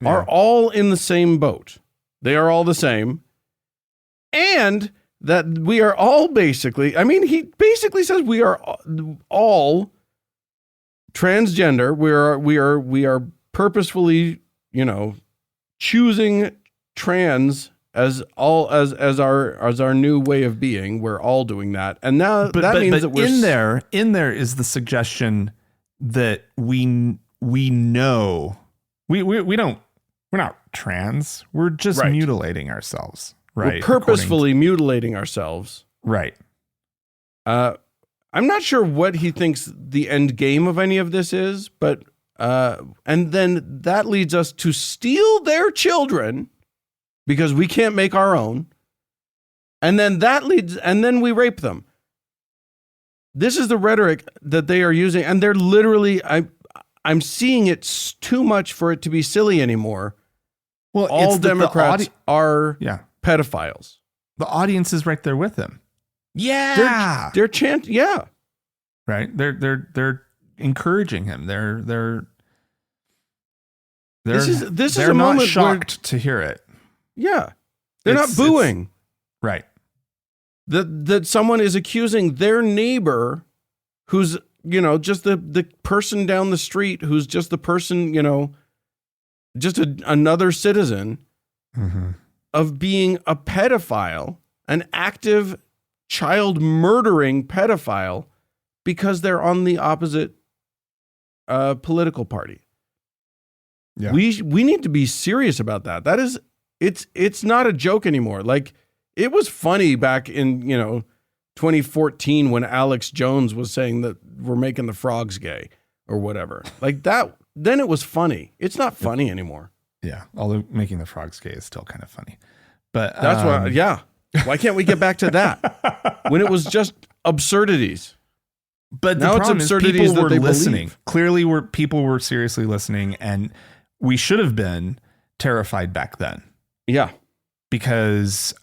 are all in the same boat. They are all the same. And that we are all basically, I mean, he basically says we are all transgender. We are purposefully, choosing trans as our new way of being. We're all doing that. And now that means that we're in there is the suggestion that we know we're not trans. We're just mutilating ourselves. Right. We're purposefully mutilating ourselves. Right. I'm not sure what he thinks the end game of any of this is, but and then that leads us to steal their children because we can't make our own. And then we rape them. This is the rhetoric that they are using, and they're literally I'm seeing it's too much for it to be silly anymore. Well, all Democrats are pedophiles. The audience is right there with them. Yeah, they're chanting. Yeah, right. They're encouraging him. They're this is they're a not moment shocked to hear it. Yeah, they're not booing. Right. That someone is accusing their neighbor, who's just the person down the street, who's just the person just another citizen, of being a pedophile, an active child murdering pedophile, because they're on the opposite political party. Yeah. We need to be serious about that. That is, it's not a joke anymore. Like, it was funny back in 2014 when Alex Jones was saying that we're making the frogs gay or whatever. Like, that then it was funny. It's not funny anymore. Yeah. Although making the frogs gay is still kind of funny. But That's why, yeah. Why can't we get back to that? When it was just absurdities. But now the it's problem is absurdities people that were they listening. believe. Clearly, people were seriously listening, and we should have been terrified back then. Yeah. Because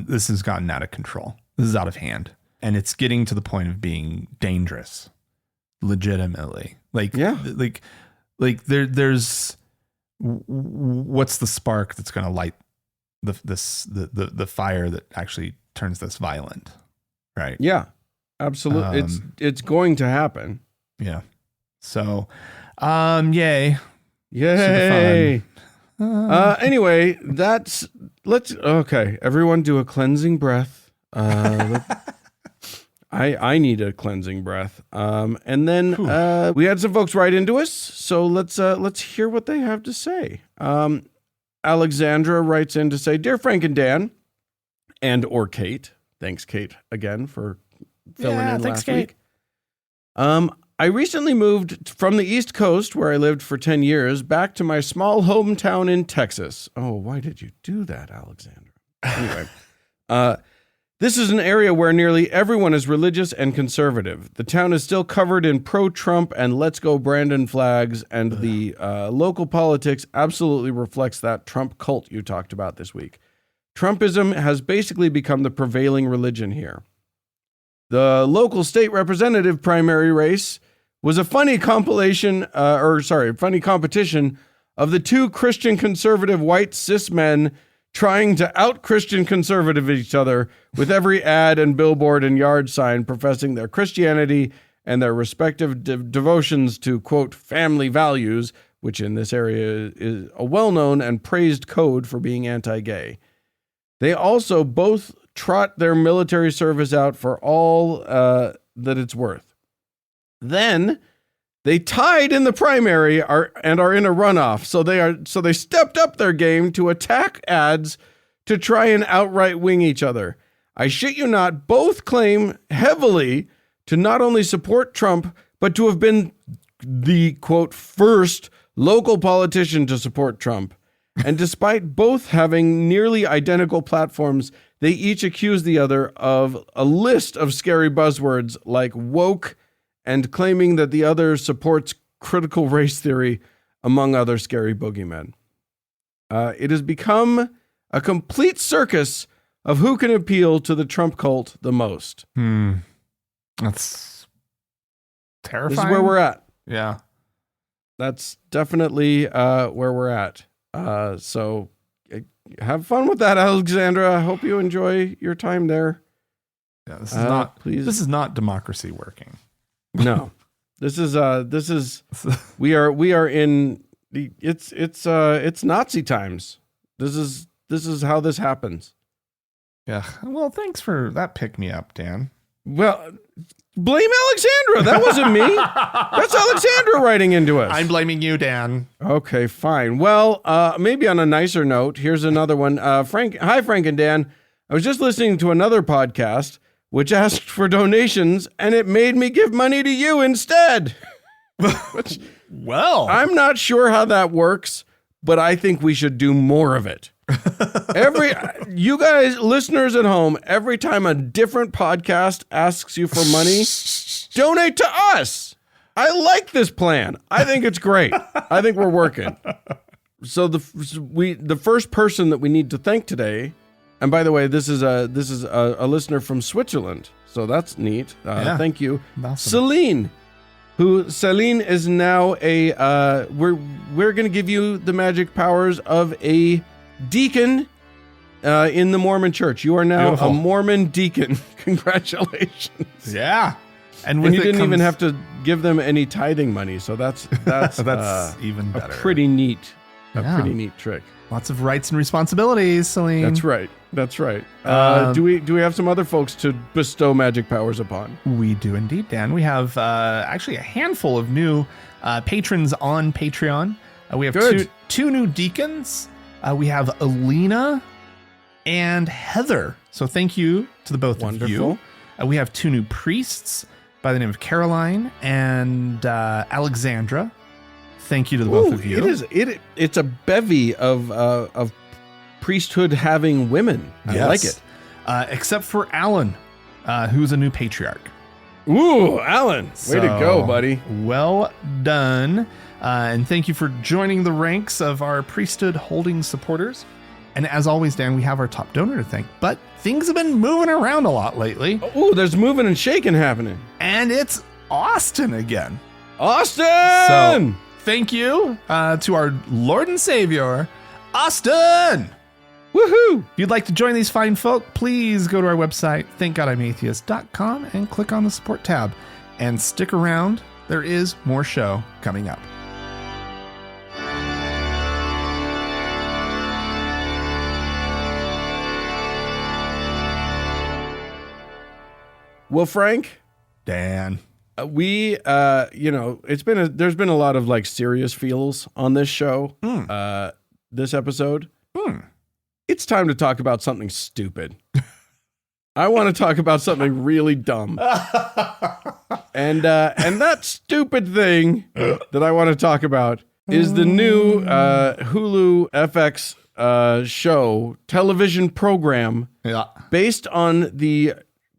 this has gotten out of control. This is out of hand. And it's getting to the point of being dangerous, legitimately. There's what's the spark that's going to light the fire that actually turns this violent, right? Yeah, absolutely. It's going to happen. Yeah. So, yay. Yay. Anyway, okay. Everyone do a cleansing breath. I need a cleansing breath. And then we had some folks write into us, so let's hear what they have to say. Alexandra writes in to say, "Dear Frank and Dan, or Kate." Thanks, Kate, again for filling in last week. I recently moved from the East Coast, where I lived for 10 years, back to my small hometown in Texas. Oh, why did you do that, Alexandra? Anyway, this is an area where nearly everyone is religious and conservative. The town is still covered in pro-Trump and Let's Go Brandon flags, and the local politics absolutely reflects that Trump cult you talked about this week. Trumpism has basically become the prevailing religion here. The local state representative primary race was a funny competition of the two Christian conservative white cis men trying to out-Christian conservative each other with every ad and billboard and yard sign professing their Christianity and their respective devotions to, quote, family values, which in this area is a well-known and praised code for being anti-gay. They also both trot their military service out for all that it's worth. Then they tied in the primary and are in a runoff. So they stepped up their game to attack ads to try and outright wing each other. I shit you not, both claim heavily to not only support Trump, but to have been the, quote, first local politician to support Trump. And despite both having nearly identical platforms, they each accuse the other of a list of scary buzzwords like woke and claiming that the other supports critical race theory, among other scary boogeymen. It has become a complete circus of who can appeal to the Trump cult the most. That's terrifying. This is where we're at. Yeah. That's definitely where we're at. So have fun with that, Alexandra. I hope you enjoy your time there. Yeah, this is not democracy working. No, this is we are in it's Nazi times. This is how this happens. Yeah. Well, thanks for that pick me up, Dan. Well, blame Alexandra. That wasn't me. That's Alexandra writing into us. I'm blaming you, Dan. Okay, fine. Well, maybe on a nicer note, here's another one. Hi, Frank and Dan. I was just listening to another podcast which asked for donations, and it made me give money to you instead. Which, well, I'm not sure how that works, but I think we should do more of it. You guys, listeners at home, every time a different podcast asks you for money, donate to us. I like this plan. I think it's great. I think we're working. So the first person that we need to thank today, and by the way, this is a listener from Switzerland, so that's neat. Thank you, awesome. Celine is now we're going to give you the magic powers of a deacon in the Mormon church. You are now a Mormon deacon. Congratulations. Yeah. And you didn't even have to give them any tithing money. So that's even better. A pretty neat trick. Lots of rights and responsibilities, Celine. That's right. Do we have some other folks to bestow magic powers upon? We do indeed, Dan. We have actually a handful of new patrons on Patreon. We have two new deacons. We have Alina and Heather. So thank you to the both of you. We have two new priests by the name of Caroline and Alexandra. Thank you to the both of you. It's a bevy of priesthood having women. I like it. Except for Alan, who's a new patriarch. Ooh, Alan. Way to go, buddy. Well done. And thank you for joining the ranks of our priesthood holding supporters. And as always, Dan, we have our top donor to thank, but things have been moving around a lot lately. Ooh, there's moving and shaking happening. And it's Austin again. Austin! So thank you to our Lord and Savior, Austin. Woohoo! If you'd like to join these fine folk, please go to our website, thankgodimatheist.com, and click on the support tab. And stick around. There is more show coming up. Well, Frank, Dan. there's been a lot of like serious feels on this show, this episode. It's time to talk about something stupid. I want to talk about something really dumb. And that stupid thing that I want to talk about is the new Hulu FX show, television program based on the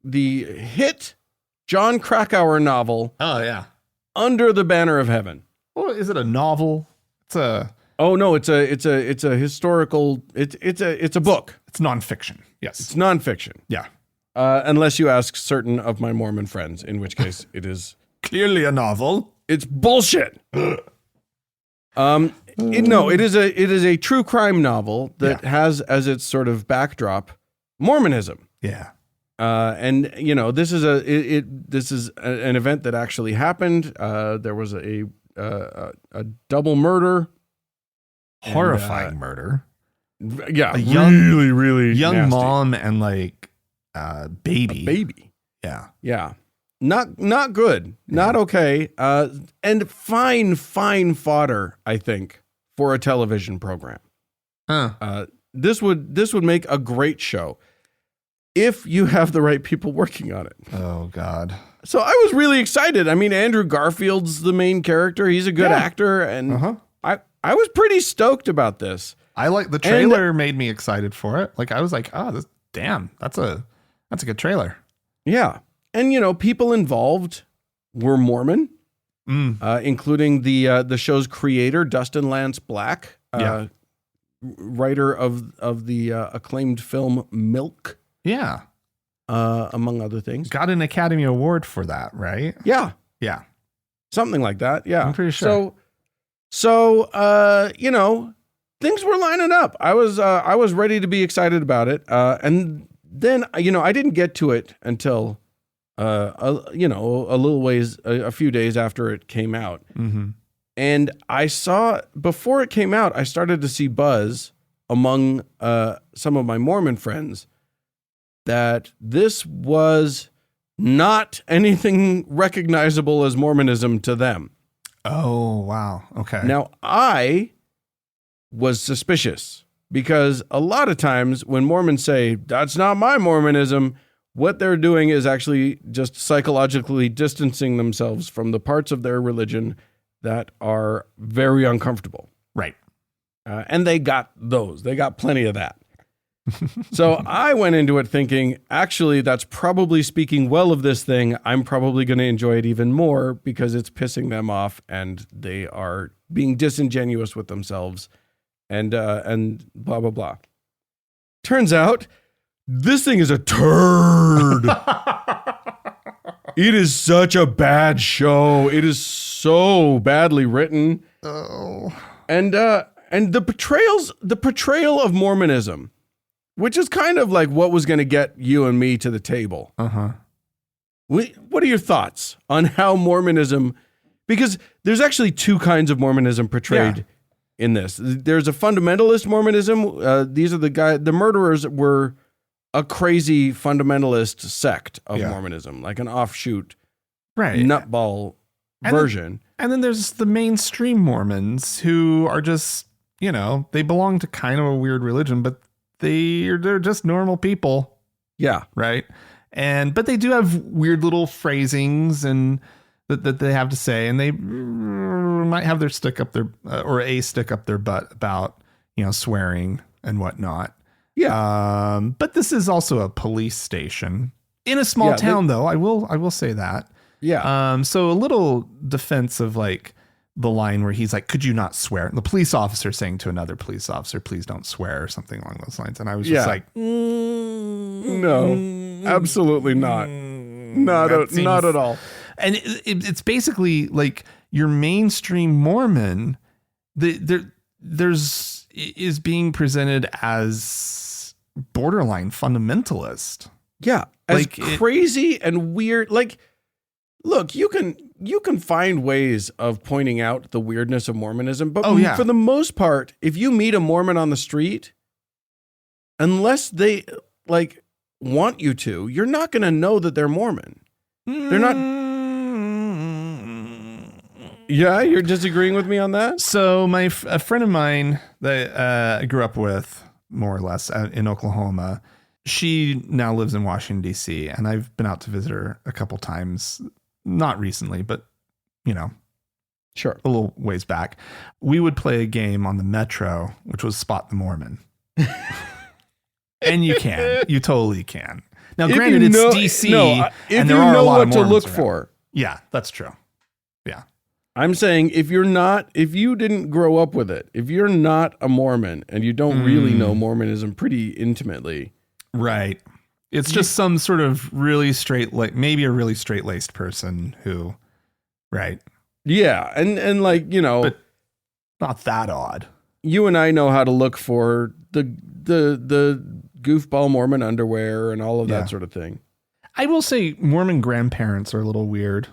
hit John Krakauer novel. Oh, yeah. Under the Banner of Heaven. Well, is it a novel? It's a historical. It's a book. It's nonfiction. Yes. It's nonfiction. Yeah. Unless you ask certain of my Mormon friends, in which case it is Clearly a novel. It's bullshit. It is a true crime novel that has as its sort of backdrop Mormonism. Yeah. And you know, this is an event that actually happened. There was a double murder, horrifying murder. Yeah, a young, really young nasty. mom and like baby. A baby. Yeah. Yeah. Not good. Not okay. And fine fodder, I think, for a television program. This would make a great show if you have the right people working on it. Oh God. So I was really excited. I mean, Andrew Garfield's the main character. He's a good actor, and I was pretty stoked about this. I like the trailer made me excited for it. Like I was like, oh, that's a good trailer. Yeah. And you know, people involved were Mormon, including the show's creator, Dustin Lance Black, writer of the acclaimed film Milk. Yeah. Among other things. Got an Academy Award for that, right? Yeah. Yeah. Something like that. Yeah. I'm pretty sure. So you know, things were lining up. I was ready to be excited about it. And then, you know, I didn't get to it until, a little ways, a few days after it came out. Mm-hmm. And I saw, before it came out, I started to see buzz among some of my Mormon friends that this was not anything recognizable as Mormonism to them. Oh, wow. Okay. Now, I was suspicious because a lot of times when Mormons say, that's not my Mormonism, what they're doing is actually just psychologically distancing themselves from the parts of their religion that are very uncomfortable. Right. And they got those. They got plenty of that. So I went into it thinking, actually, that's probably speaking well of this thing. I'm probably going to enjoy it even more because it's pissing them off and they are being disingenuous with themselves and blah, blah, blah. Turns out this thing is a turd. It is such a bad show. It is so badly written. Oh. And the portrayal of Mormonism, which is kind of like what was going to get you and me to the table. Uh-huh. What are your thoughts on how Mormonism, because there's actually two kinds of Mormonism portrayed in this. There's a fundamentalist Mormonism. These are the murderers were a crazy fundamentalist sect of Mormonism, like an offshoot nutball version. And then there's the mainstream Mormons who are just, you know, they belong to kind of a weird religion, but they're just normal people. Yeah. Right. But they do have weird little phrasings and that they have to say, and they might have their stick up their or a stick up their butt about, swearing and whatnot. Yeah. But this is also a police station in a small town, though. I will say that. Yeah. So a little defense of like the line where he's like, could you not swear? And the police officer saying to another police officer, please don't swear, or something along those lines. And I was just like, no, absolutely not. Not at all. And it's basically like your mainstream Mormon is being presented as borderline fundamentalist. Yeah. As crazy and weird. Like, look, you can find ways of pointing out the weirdness of Mormonism, but for the most part, if you meet a Mormon on the street, unless they like want you to, you're not going to know that they're Mormon. They're not. Yeah, you're disagreeing with me on that? So a friend of mine that I grew up with, more or less, in Oklahoma, she now lives in Washington, D.C., and I've been out to visit her a couple times. Not recently, but, sure, a little ways back. We would play a game on the Metro, which was Spot the Mormon. And you totally can. Now, granted, it's DC, and there are a lot of Mormons to look around. For. Yeah, that's true. Yeah. I'm saying if you didn't grow up with it, if you're not a Mormon and you don't really know Mormonism pretty intimately. Right. It's just some sort of really maybe a really straight-laced person who, right. Yeah. And like, but not that odd. You and I know how to look for the goofball Mormon underwear and all of that sort of thing. I will say Mormon grandparents are a little weird.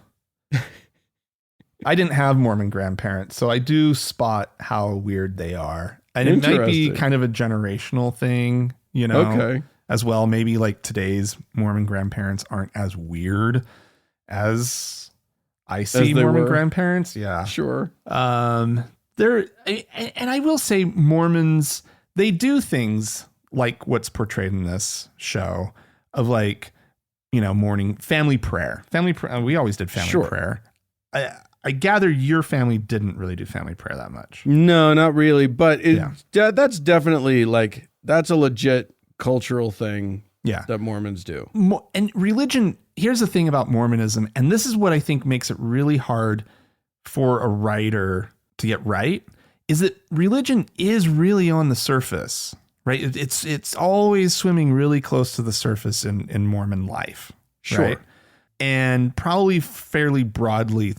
I didn't have Mormon grandparents, so I do spot how weird they are. And it might be kind of a generational thing, okay, as well. Maybe like today's Mormon grandparents aren't as weird as I see Mormon grandparents. Yeah, sure. And I will say Mormons, they do things like what's portrayed in this show of like, morning family prayer. We always did family prayer. I gather your family didn't really do family prayer that much. No, not really. But that's definitely like, that's a legit cultural thing that Mormons do. And religion, here's the thing about Mormonism, and this is what I think makes it really hard for a writer to get right, is that religion is really on the surface, right? It's always swimming really close to the surface in Mormon life. Sure. Right? And probably fairly broadly,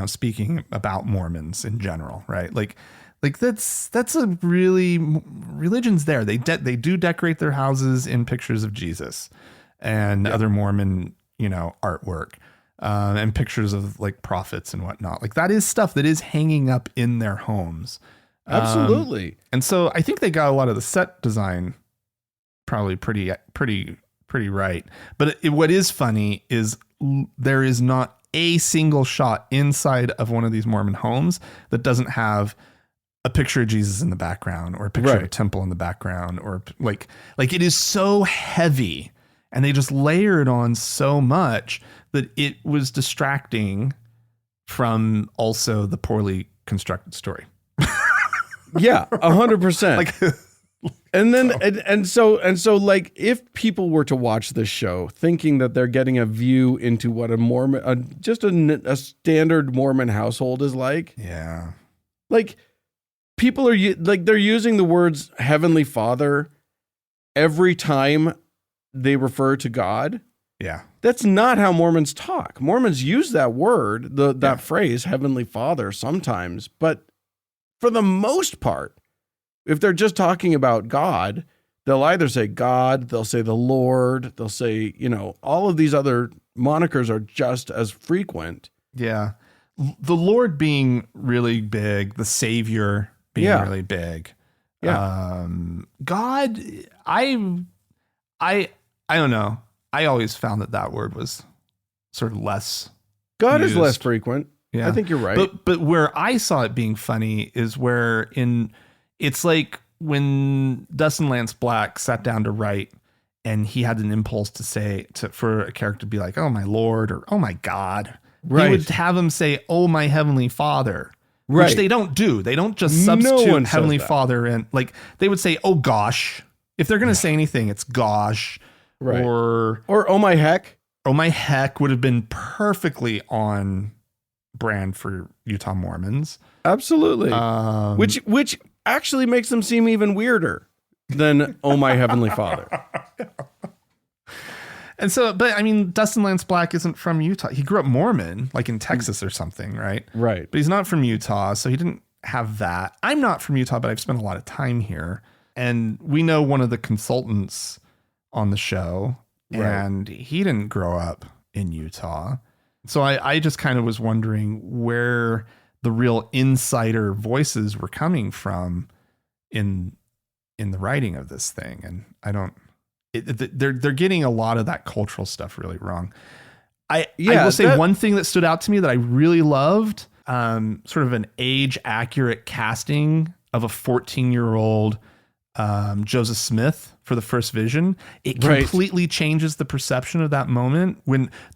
speaking about Mormons in general, right? Like that's a really, religion's there. They do decorate their houses in pictures of Jesus and other Mormon, artwork, and pictures of like prophets and whatnot. Like that is stuff that is hanging up in their homes. Absolutely. And so I think they got a lot of the set design probably pretty right. But what is funny is there is not a single shot inside of one of these Mormon homes that doesn't have a picture of Jesus in the background or a picture of a temple in the background, or like it is so heavy and they just layer it on so much that it was distracting from also the poorly constructed story. Yeah, 100%. And then, and so like if people were to watch this show thinking that they're getting a view into what a Mormon, just a standard Mormon household is like. Yeah. Like people are they're using the words Heavenly Father every time they refer to God. Yeah. That's not how Mormons talk. Mormons use that word, that phrase, Heavenly Father, sometimes, but for the most part, if they're just talking about God, they'll either say God, they'll say the Lord, they'll say, all of these other monikers are just as frequent. Yeah. The Lord being really big, the Savior being really big. Yeah. God, I don't know. I always found that word was sort of less. God used. is less frequent. Yeah. I think you're right. But where I saw it being funny is where it's like when Dustin Lance Black sat down to write and he had an impulse to say for a character to be like, oh my Lord, or oh my God. Right. He would have them say, "Oh, my heavenly Father," Right. which they don't do. They don't just No one substitute says heavenly that. Father and like they would say, "Oh gosh." If they're going to say anything, it's gosh, Right. or oh my heck. "Oh my heck" would have been perfectly on brand for Utah Mormons. Absolutely. Which actually makes them seem even weirder than "Oh my heavenly Father." And so, but I mean, Dustin Lance Black isn't from Utah. He grew up Mormon, like in Texas or something, right? Right. But he's not from Utah, so he didn't have that. I'm not from Utah, but I've spent a lot of time here. And we know one of the consultants on the show, Right. and he didn't grow up in Utah. So I just kind of was wondering where the real insider voices were coming from in the writing of this thing. And I don't, they're getting a lot of that cultural stuff really wrong. I will say one thing that stood out to me that I really loved, sort of an age accurate casting of a 14-year-old Joseph Smith for the first vision. It completely changes the perception of that moment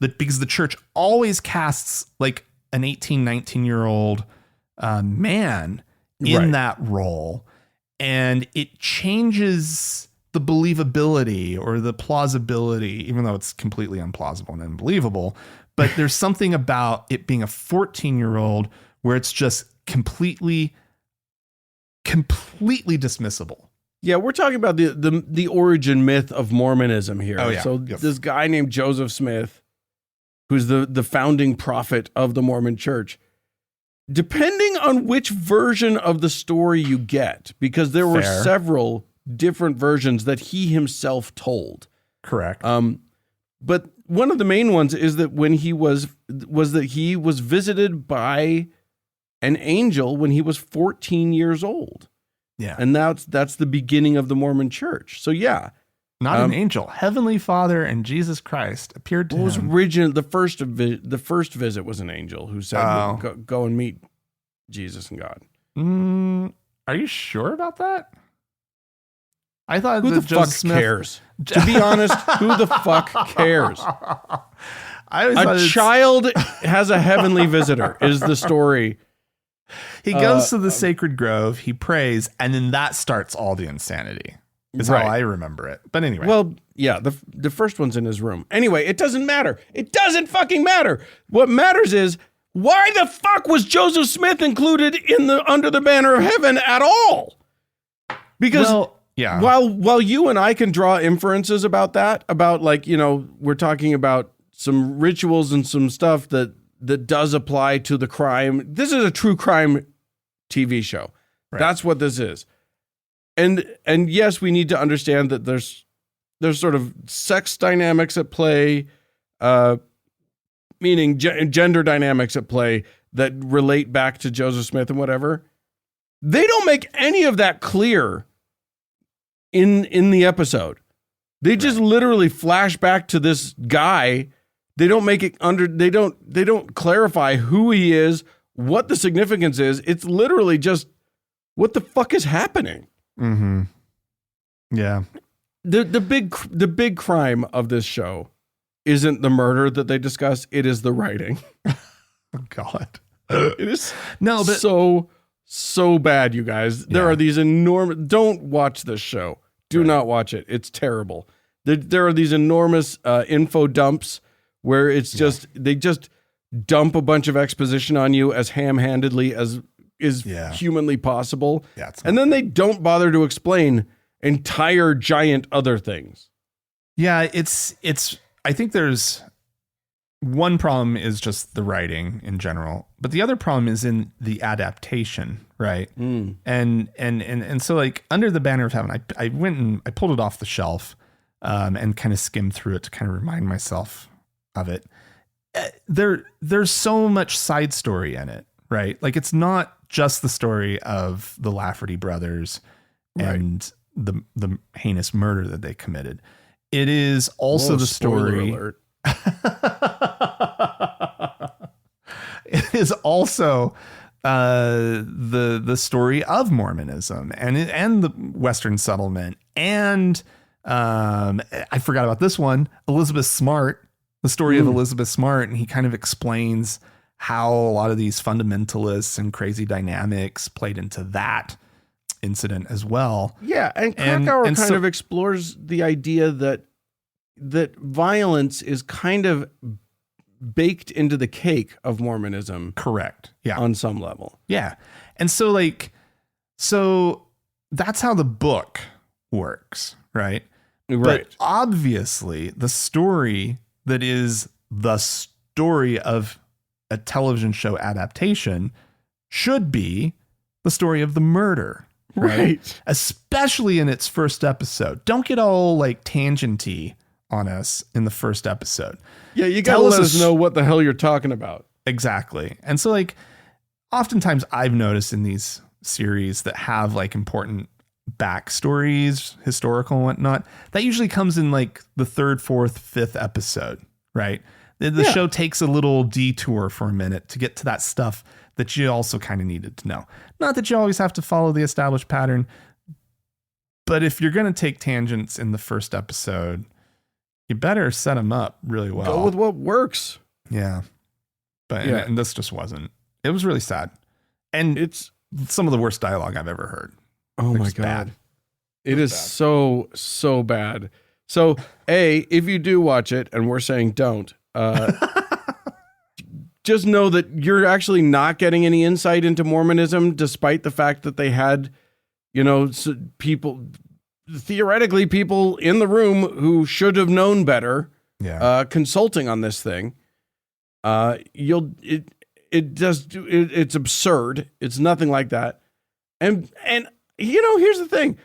because the church always casts like an 18, 19-year-old man in that role. And it changes the believability or the plausibility, even though it's completely implausible and unbelievable. But there's something about it being a 14-year-old where it's just completely dismissible. Yeah, we're talking about the origin myth of Mormonism here. Oh, yeah. So Yep. this guy named Joseph Smith, who's the founding prophet of the Mormon Church, depending on which version of the story you get, because there were Fair. several different versions that he himself told. Correct. But one of the main ones is that when he was that he was visited by an angel when he was 14 years old. Yeah. And that's the beginning of the Mormon Church. So yeah. Not an angel. Heavenly Father and Jesus Christ appeared to him. The first visit was an angel who said, go and meet Jesus and God. Are you sure about that? I thought Who the Joseph fuck Smith cares? To be honest, who the fuck cares? I always A thought child has a heavenly visitor is the story. he goes to the sacred grove, he prays, and then that starts all the insanity. Is how I remember it. But anyway. Well, yeah, the first one's in his room. Anyway, it doesn't matter. It doesn't fucking matter. What matters is, why the fuck was Joseph Smith included in the Under the Banner of Heaven at all? Because while you and I can draw inferences about that, about like, you know, we're talking about some rituals and some stuff that does apply to the crime. This is a true crime TV show. Right. That's what this is. And yes, we need to understand that there's sort of sex dynamics at play, meaning gender dynamics at play that relate back to Joseph Smith and whatever. They don't make any of that clear in the episode. They just literally flash back to this guy. They don't make it they don't clarify who he is, what the significance is. It's literally just what the fuck is happening. Mm-hmm. Yeah. The big crime of this show isn't the murder that they discuss. It is the writing. Oh God. It is so bad, you guys. There are these enormous. Don't watch this show. Do not watch it. It's terrible. There are these enormous info dumps where it's just they just dump a bunch of exposition on you as ham-handedly as is humanly possible. Yeah, and then they don't bother to explain entire giant other things. Yeah, it's I think there's one problem is just the writing in general, but the other problem is in the adaptation, right? And so like Under the Banner of Heaven, I went and I pulled it off the shelf and kind of skimmed through it to kind of remind myself of it. There's so much side story in it, right? Like it's not just the story of the Lafferty brothers and the heinous murder that they committed. It is also the story. Alert. It is also the story of Mormonism and the Western settlement. And I forgot about this one. Elizabeth Smart the story of Elizabeth Smart, and he kind of explains how a lot of these fundamentalists and crazy dynamics played into that incident as well. Yeah, and Krakauer kind of explores the idea that violence is kind of baked into the cake of Mormonism. Correct. Yeah. On some level. Yeah. And so that's how the book works, right? Right. But obviously the story that is the story of a television show adaptation should be the story of the murder. Right. Especially in its first episode. Don't get all like tangenty on us in the first episode. Yeah, you gotta let us know what the hell you're talking about. Exactly. And so like oftentimes I've noticed in these series that have like important backstories, historical and whatnot, that usually comes in like the third, fourth, fifth episode, right? The show takes a little detour for a minute to get to that stuff that you also kind of needed to know. Not that you always have to follow the established pattern, but if you're going to take tangents in the first episode, you better set them up really well. Go with what works. Yeah. But and this just wasn't. It was really sad. And it's some of the worst dialogue I've ever heard. Oh my God. It is so bad. So if you do watch it, and we're saying don't, just know that you're actually not getting any insight into Mormonism, despite the fact that they had, theoretically people in the room who should have known better, consulting on this thing. It's absurd. It's nothing like that. And here's the thing.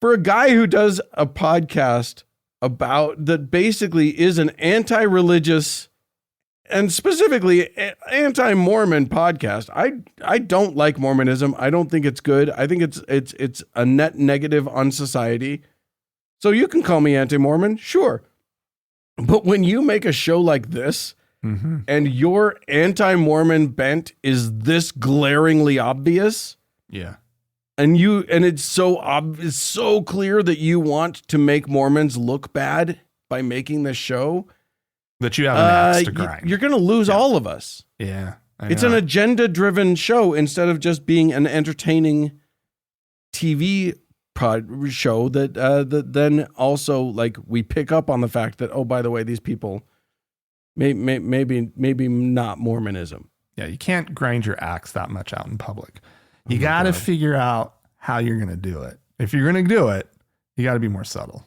For a guy who does a podcast about that basically is an anti-religious and specifically anti-Mormon podcast, I don't like Mormonism. I don't think it's good. I think it's a net negative on society. So you can call me anti-Mormon, sure. But when you make a show like this, and your anti-Mormon bent is this glaringly obvious, and it's so clear that you want to make Mormons look bad by making this show, that you have an axe to grind. You're going to lose all of us. Yeah. It's an agenda-driven show instead of just being an entertaining TV show that then also like we pick up on the fact that, oh, by the way, these people maybe not Mormonism. Yeah, you can't grind your axe that much out in public. You got to figure out how you're going to do it. If you're going to do it, you got to be more subtle.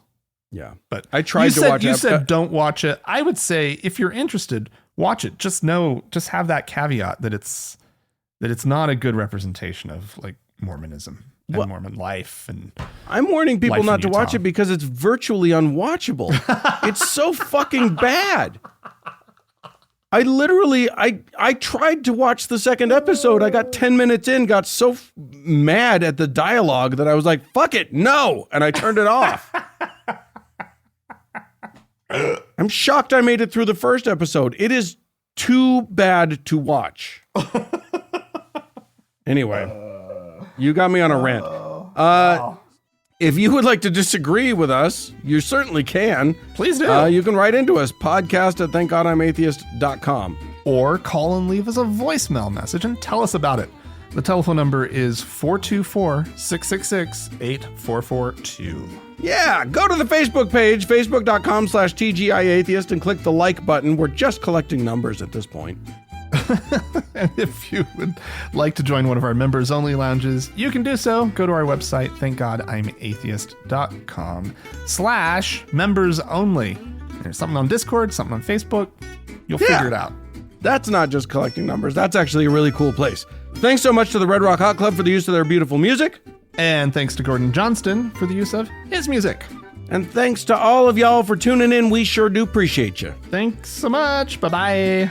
Yeah, but I tried to watch it. You said don't watch it. I would say if you're interested, watch it. Just have that caveat that it's not a good representation of like Mormonism and Mormon life. And I'm warning people not to watch it because it's virtually unwatchable. It's so fucking bad. I tried to watch the second episode. I got 10 minutes in, got so mad at the dialogue that I was like, fuck it, no. And I turned it off. I'm shocked I made it through the first episode. It is too bad to watch. Anyway, you got me on a rant. If you would like to disagree with us, you certainly can. Please do. You can write into us, podcast@thankgodimatheist.com. Or call and leave us a voicemail message and tell us about it. The telephone number is 424-666-8442. Yeah, go to the Facebook page, facebook.com/TGIAtheist, and click the like button. We're just collecting numbers at this point. And if you would like to join one of our members only lounges, you can do so. Go to our website, thankgodimatheist.com/members only. There's something on Discord, something on Facebook. You'll figure it out. That's not just collecting numbers. That's actually a really cool place. Thanks so much to the Red Rock Hot Club for the use of their beautiful music. And thanks to Gordon Johnston for the use of his music. And thanks to all of y'all for tuning in. We sure do appreciate you. Thanks so much. Bye-bye.